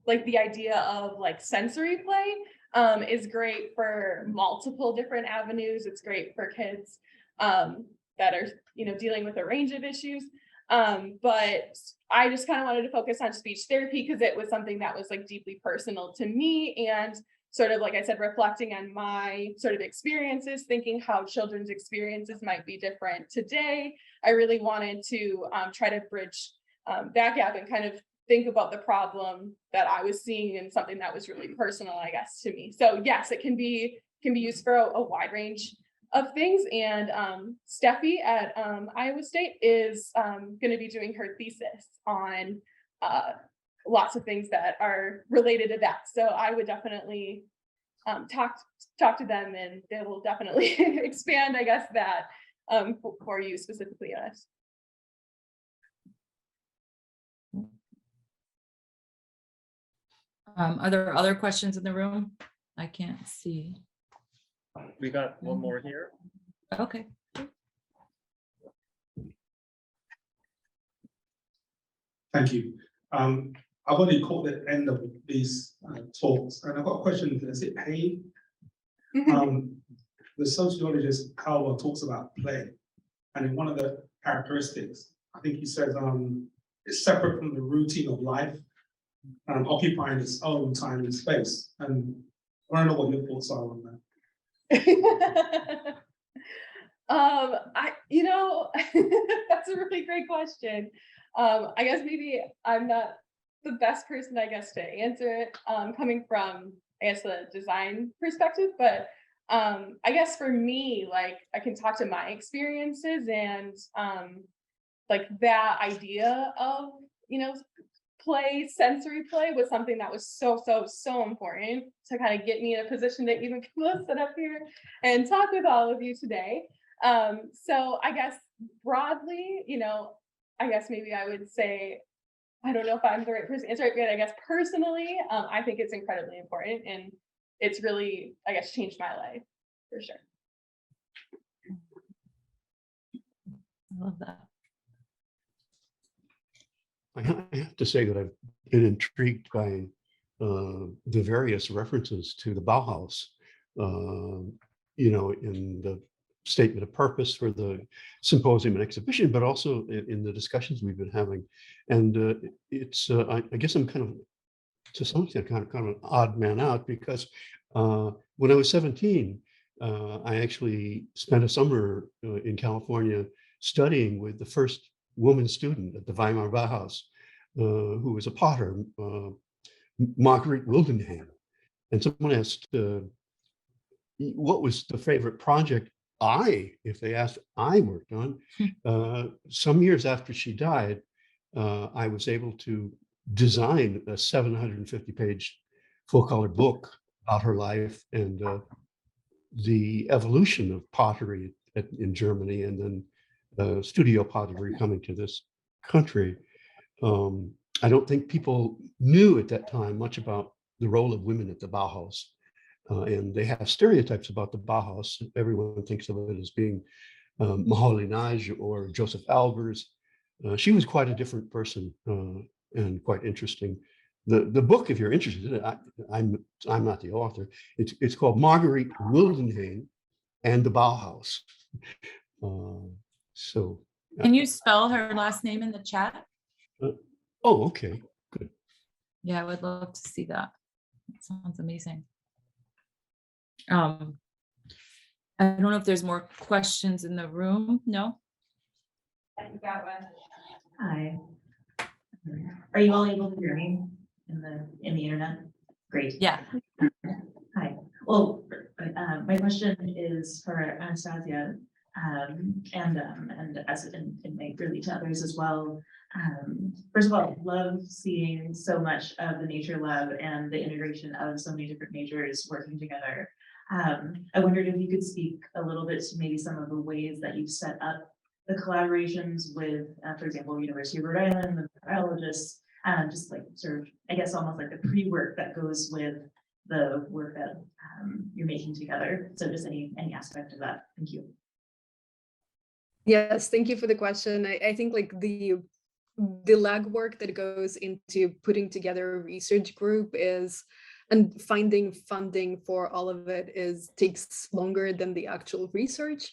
like the idea of like sensory play is great for multiple different avenues. It's great for kids that are, you know, dealing with a range of issues. But I just kind of wanted to focus on speech therapy because it was something that was like deeply personal to me, and sort of, like I said, reflecting on my sort of experiences, thinking how children's experiences might be different today. I really wanted to try to bridge that gap and kind of think about the problem that I was seeing and something that was really personal, I guess, to me. So yes, it can be used for a wide range of things. And Steffi at Iowa State is going to be doing her thesis on lots of things that are related to that. So I would definitely talk to them, and they will definitely expand, I guess, that for you specifically, yes. Are there other questions in the room? I can't see. We got one more here. Okay. Thank you. I've only caught the end of these talks, and I've got a question. Is it Hay? The sociologist Calver talks about play, and in one of the characteristics, I think he says it's separate from the routine of life, occupying its own time and space. And I don't know what your thoughts are on that. You know, that's a really great question. I guess maybe I'm not the best person, I guess, to answer it, coming from, I guess, the design perspective, but I guess for me, like, I can talk to my experiences, and like that idea of, you know, play, sensory play was something that was so important to kind of get me in a position to even sit up here and talk with all of you today. So I guess broadly, you know, I guess maybe I would say, I don't know if I'm the right person to answer it, but I guess personally, I think it's incredibly important, and it's really, I guess, changed my life for sure. I love that. I have to say that I've been intrigued by the various references to the Bauhaus, you know, in the statement of purpose for the symposium and exhibition, but also in the discussions we've been having. And it's, I guess I'm kind of, to some extent, kind of an odd man out, because when I was 17, I actually spent a summer in California studying with the first woman student at the Weimar Bauhaus, who was a potter, Marguerite Wildenhain. And someone asked, what was the favorite project if they asked, I worked on. Some years after she died, I was able to design a 750-page full-color book about her life and the evolution of pottery in Germany, and then studio pottery coming to this country. I don't think people knew at that time much about the role of women at the Bauhaus. And they have stereotypes about the Bauhaus. Everyone thinks of it as being Mahalie Nage or Joseph Albers. She was quite a different person and quite interesting. The book, if you're interested in it, I'm not the author. It's called Marguerite Wildenhain and the Bauhaus. So. Can you spell her last name in the chat? Oh, okay, good. Yeah, I would love to see that. That sounds amazing. I don't know if there's more questions in the room. No? You got one. Hi. Are you all able to hear me in the internet? Great. Yeah. Hi. Well, my question is for Anastasia, and as it may relate to others as well. First of all, love seeing so much of the nature lab and the integration of so many different majors working together. I wondered if you could speak a little bit to maybe some of the ways that you've set up the collaborations with, for example, University of Rhode Island, the biologists, just like sort of, I guess, almost like the pre-work that goes with the work that you're making together. So just any aspect of that. Thank you. Yes, thank you for the question. I think like the legwork that goes into putting together a research group is, and finding funding for all of it takes longer than the actual research.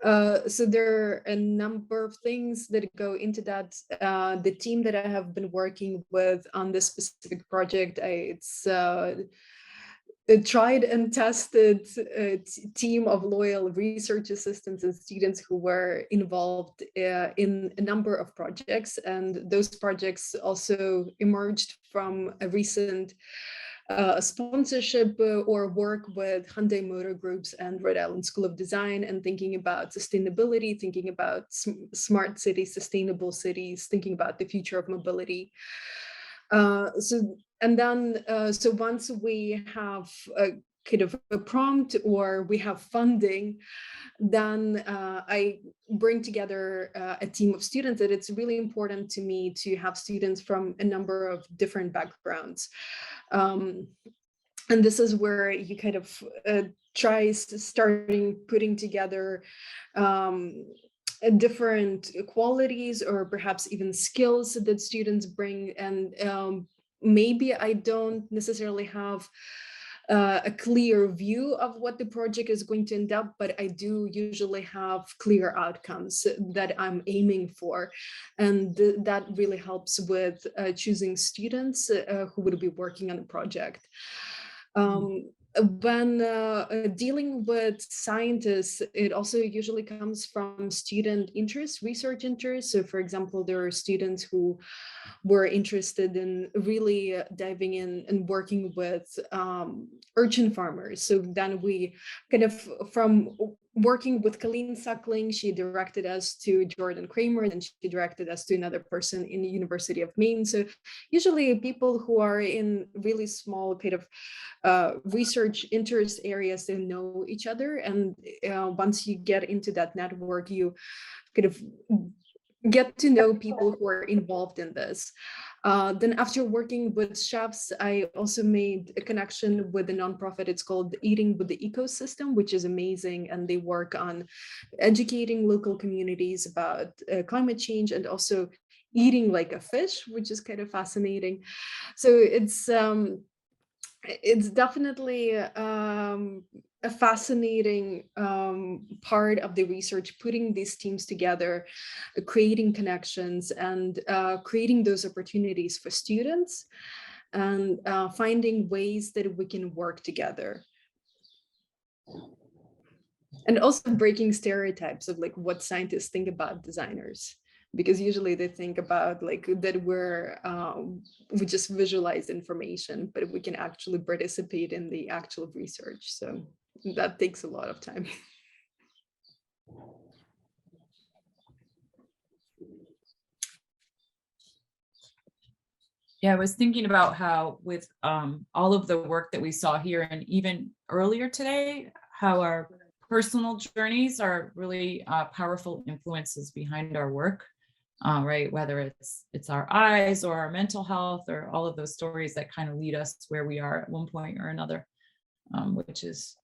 So there are a number of things that go into that. The team that I have been working with on this specific project, it's a tried and tested team of loyal research assistants and students who were involved in a number of projects. And those projects also emerged from a recent sponsorship or work with Hyundai Motor Groups and Rhode Island School of Design, and thinking about sustainability, thinking about smart cities, sustainable cities, thinking about the future of mobility. So once we have a kind of a prompt or we have funding, then I bring together a team of students. And it's really important to me to have students from a number of different backgrounds. And this is where you kind of try starting putting together different qualities or perhaps even skills that students bring. And maybe I don't necessarily have a clear view of what the project is going to end up, but I do usually have clear outcomes that I'm aiming for. And that really helps with choosing students who would be working on the project. When dealing with scientists, it also usually comes from student interest, research interest. So for example, there are students who were interested in really diving in and working with urchin farmers. So then we kind of, from working with Colleen Suckling, she directed us to Jordan Kramer, and she directed us to another person in the University of Maine. So usually people who are in really small kind of research interest areas, they know each other. And once you get into that network, you kind of get to know people who are involved in this. Then after working with chefs, I also made a connection with a nonprofit. It's called Eating with the Ecosystem, which is amazing. And they work on educating local communities about climate change and also eating like a fish, which is kind of fascinating. So it's definitely a fascinating part of the research, putting these teams together, creating connections, and creating those opportunities for students, and finding ways that we can work together. And also breaking stereotypes of like what scientists think about designers, because usually they think about like that we just visualize information, but we can actually participate in the actual research. So that takes a lot of time. Yeah, I was thinking about how with all of the work that we saw here and even earlier today, how our personal journeys are really powerful influences behind our work, right? Whether it's our eyes or our mental health or all of those stories that kind of lead us where we are at one point or another, which is,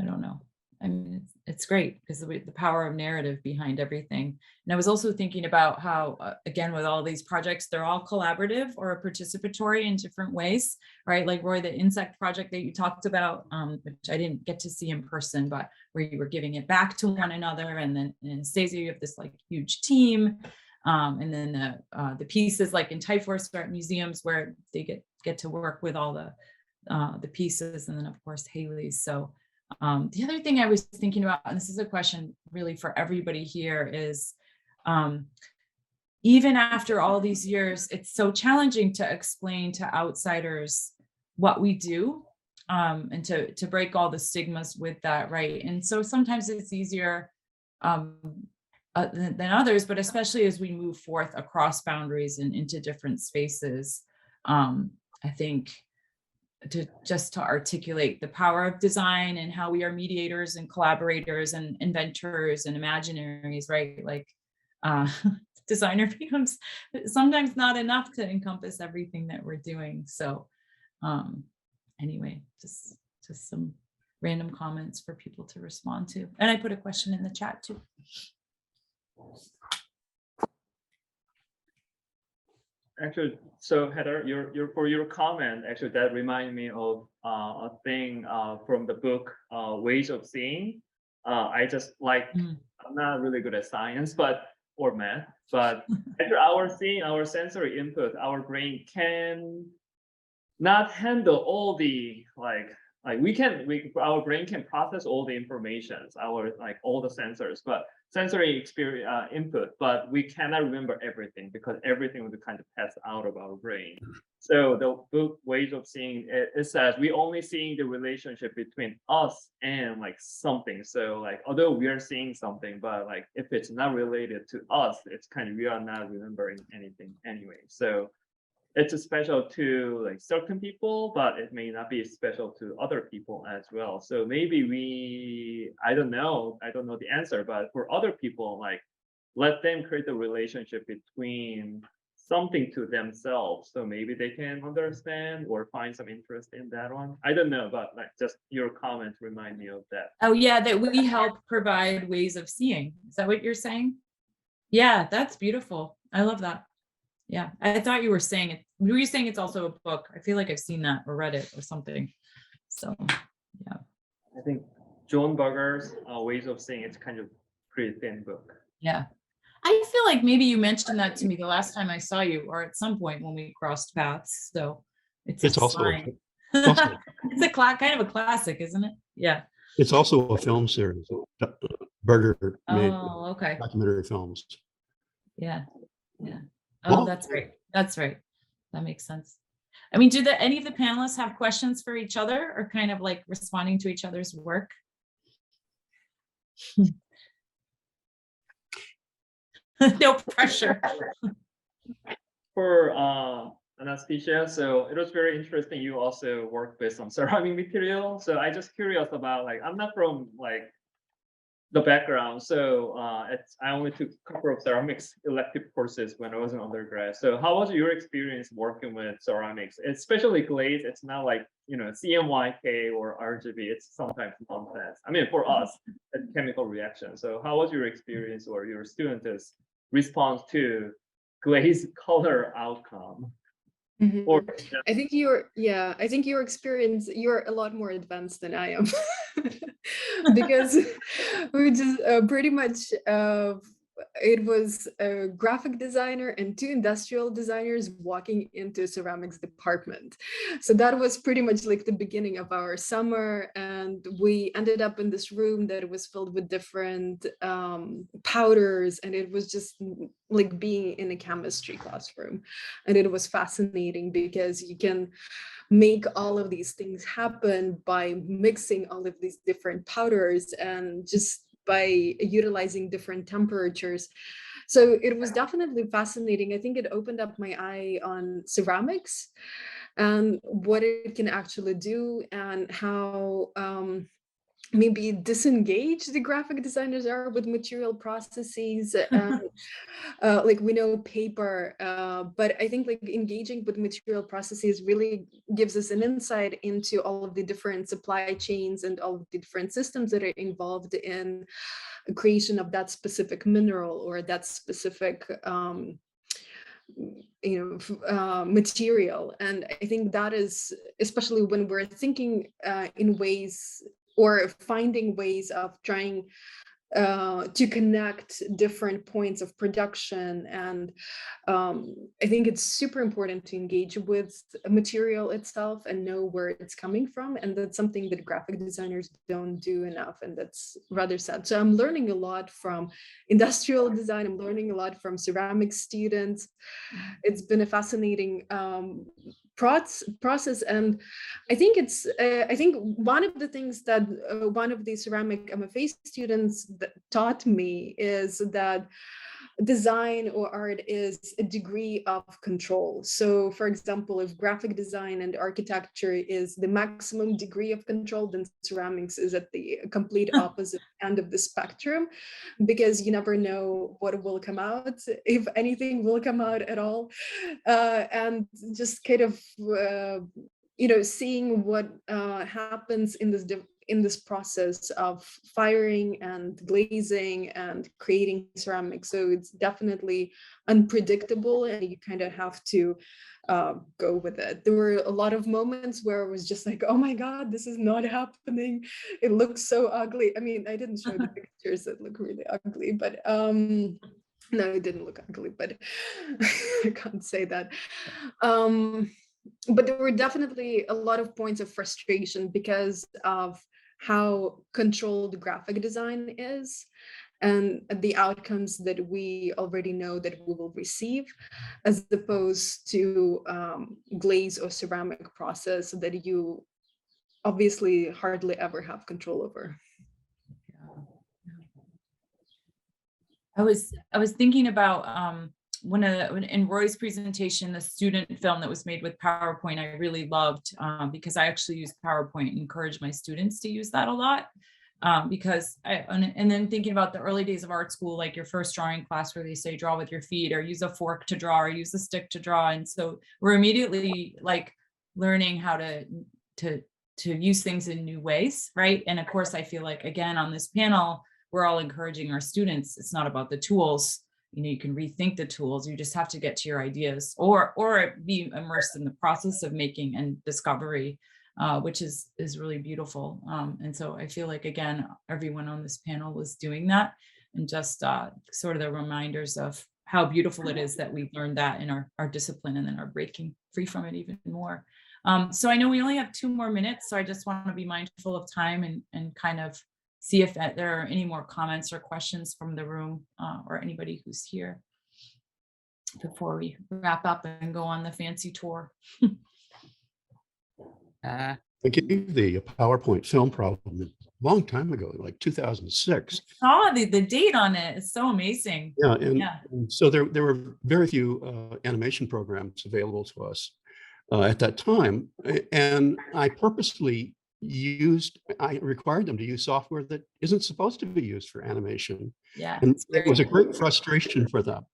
I don't know. I mean, it's great because the power of narrative behind everything. And I was also thinking about how, again, with all these projects, they're all collaborative or participatory in different ways, right? Like Roy, the insect project that you talked about, which I didn't get to see in person, but where you were giving it back to one another. And then in Anastasia, you have this like huge team. And then the pieces like in Typeforce Art Museums where they get to work with all the pieces. And then of course, Haley's. So the other thing I was thinking about, and this is a question really for everybody here, is even after all these years, it's so challenging to explain to outsiders what we do. and to break all the stigmas with that, right? And so sometimes it's easier than others, but especially as we move forth across boundaries and into different spaces, I think to articulate the power of design and how we are mediators and collaborators and inventors and imaginaries, right? Like designer becomes sometimes not enough to encompass everything that we're doing. So anyway, just some random comments for people to respond to. And I put a question in the chat too. Actually, so Heather, your comment, actually that reminded me of a thing from the book Ways of Seeing. I just like, I'm not really good at science, or math, but after our sensory input, our brain can not handle all the our brain can process all the informations, all the sensors, but sensory experience input, but we cannot remember everything because everything would kind of pass out of our brain. So the book Ways of Seeing, it says we only seeing the relationship between us and like something. So like although we are seeing something, but like if it's not related to us, it's kind of we are not remembering anything anyway. So it's special to like certain people, but it may not be special to other people as well. So maybe I don't know the answer, but for other people, like let them create a relationship between something to themselves. So maybe they can understand or find some interest in that one. I don't know, but like just your comments remind me of that. Oh yeah, that we help provide ways of seeing. Is that what you're saying? Yeah, that's beautiful. I love that. Yeah, I thought you were saying it. Were you saying it's also a book? I feel like I've seen that or read it or something. So, yeah. I think John Berger's Ways of Seeing, it's kind of pretty thin book. Yeah. I feel like maybe you mentioned that to me the last time I saw you or at some point when we crossed paths. So it's also it's a kind of a classic, isn't it? Yeah. It's also a film series. Berger made okay. documentary films. Yeah. Yeah. Oh, that's right. That's right. That makes sense. I mean, do any of the panelists have questions for each other or kind of like responding to each other's work? No pressure. For anesthesia, so it was very interesting. You also work with some ceramic material. So I just curious about like, I'm not from like the background. So I only took a couple of ceramics elective courses when I was an undergrad. So how was your experience working with ceramics, especially glaze? It's not like, CMYK or RGB. It's sometimes nonsense. I mean, for us, it's chemical reaction. So how was your experience or your students' response to glaze color outcome? Mhm. Or I think your experience, you're a lot more advanced than I am. Because we just pretty much it was a graphic designer and two industrial designers walking into a ceramics department. So that was pretty much like the beginning of our summer, and we ended up in this room that was filled with different powders, and it was just like being in a chemistry classroom. And it was fascinating because you can make all of these things happen by mixing all of these different powders and just by utilizing different temperatures. So it was definitely fascinating. I think it opened up my eye on ceramics and what it can actually do, and how maybe disengaged the graphic designers are with material processes. Like we know paper, but I think like engaging with material processes really gives us an insight into all of the different supply chains and all of the different systems that are involved in the creation of that specific mineral or that specific material. And I think that is, especially when we're thinking in ways or finding ways of trying to connect different points of production. And I think it's super important to engage with material itself and know where it's coming from. And that's something that graphic designers don't do enough. And that's rather sad. So I'm learning a lot from industrial design. I'm learning a lot from ceramic students. It's been a fascinating process. And I think it's I think one of the things that one of the ceramic MFA students taught me is that design or art is a degree of control. So for example, if graphic design and architecture is the maximum degree of control, then ceramics is at the complete opposite end of the spectrum, because you never know what will come out, if anything will come out at all. And just kind of seeing what happens in this process of firing and glazing and creating ceramics. So it's definitely unpredictable, and you kind of have to go with it. There were a lot of moments where it was just like, oh my God, this is not happening. It looks so ugly. I mean, I didn't show the pictures that look really ugly, but no, it didn't look ugly, but I can't say that. But there were definitely a lot of points of frustration because of how controlled graphic design is and the outcomes that we already know that we will receive, as opposed to glaze or ceramic process that you obviously hardly ever have control over. I was thinking about in Roy's presentation, the student film that was made with PowerPoint, I really loved because I actually use PowerPoint and encourage my students to use that a lot. Because and then thinking about the early days of art school, like your first drawing class where they say draw with your feet, or use a fork to draw, or use a stick to draw. And so we're immediately like learning how to use things in new ways, right? And of course, I feel like, again, on this panel, we're all encouraging our students. It's not about the tools. You can rethink the tools. You just have to get to your ideas, or be immersed in the process of making and discovery, which is really beautiful. And so I feel like, again, everyone on this panel was doing that, and just sort of the reminders of how beautiful it is that we learned that in our discipline, and then are breaking free from it even more. So I know we only have 2 more minutes, so I just want to be mindful of time and kind of see if there are any more comments or questions from the room or anybody who's here before we wrap up and go on the fancy tour. I gave the PowerPoint film problem a long time ago, like 2006. Oh, the date on it is so amazing. Yeah, and so there were very few animation programs available to us at that time, and I purposely I required them to use software that isn't supposed to be used for animation. Yeah, And it was a great frustration for them.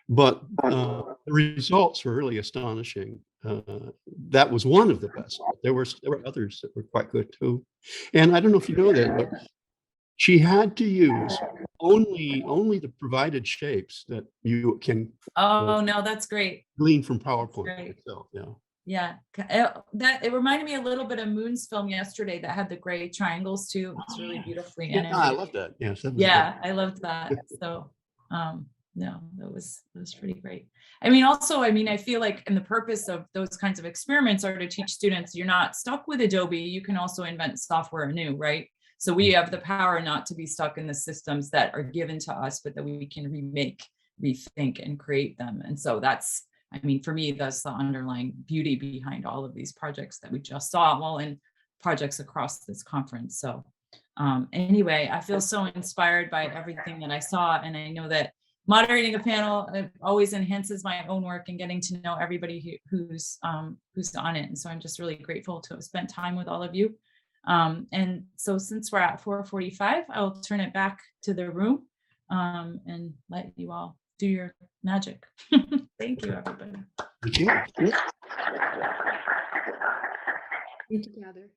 But the results were really astonishing. That was one of the best. There were others that were quite good too. And I don't know if you know that, but she had to use only the provided shapes that you can. Oh no, that's great. Glean from PowerPoint itself. Yeah. Yeah, it reminded me a little bit of Moon's film yesterday that had the gray triangles too. It's really beautifully animated. I love that. Yes, that was yeah, good. I loved that. So, no, that was pretty great. I mean, also, I feel like, and the purpose of those kinds of experiments are to teach students you're not stuck with Adobe. You can also invent software anew, right? So we have the power not to be stuck in the systems that are given to us, but that we can remake, rethink, and create them. And so that's, for me, that's the underlying beauty behind all of these projects that we just saw, well, and projects across this conference. So anyway, I feel so inspired by everything that I saw. And I know that moderating a panel always enhances my own work and getting to know everybody who's on it. And so I'm just really grateful to have spent time with all of you. And so since we're at 4:45, I'll turn it back to the room and let you all do your magic. Thank you, everybody. Thank you. Together.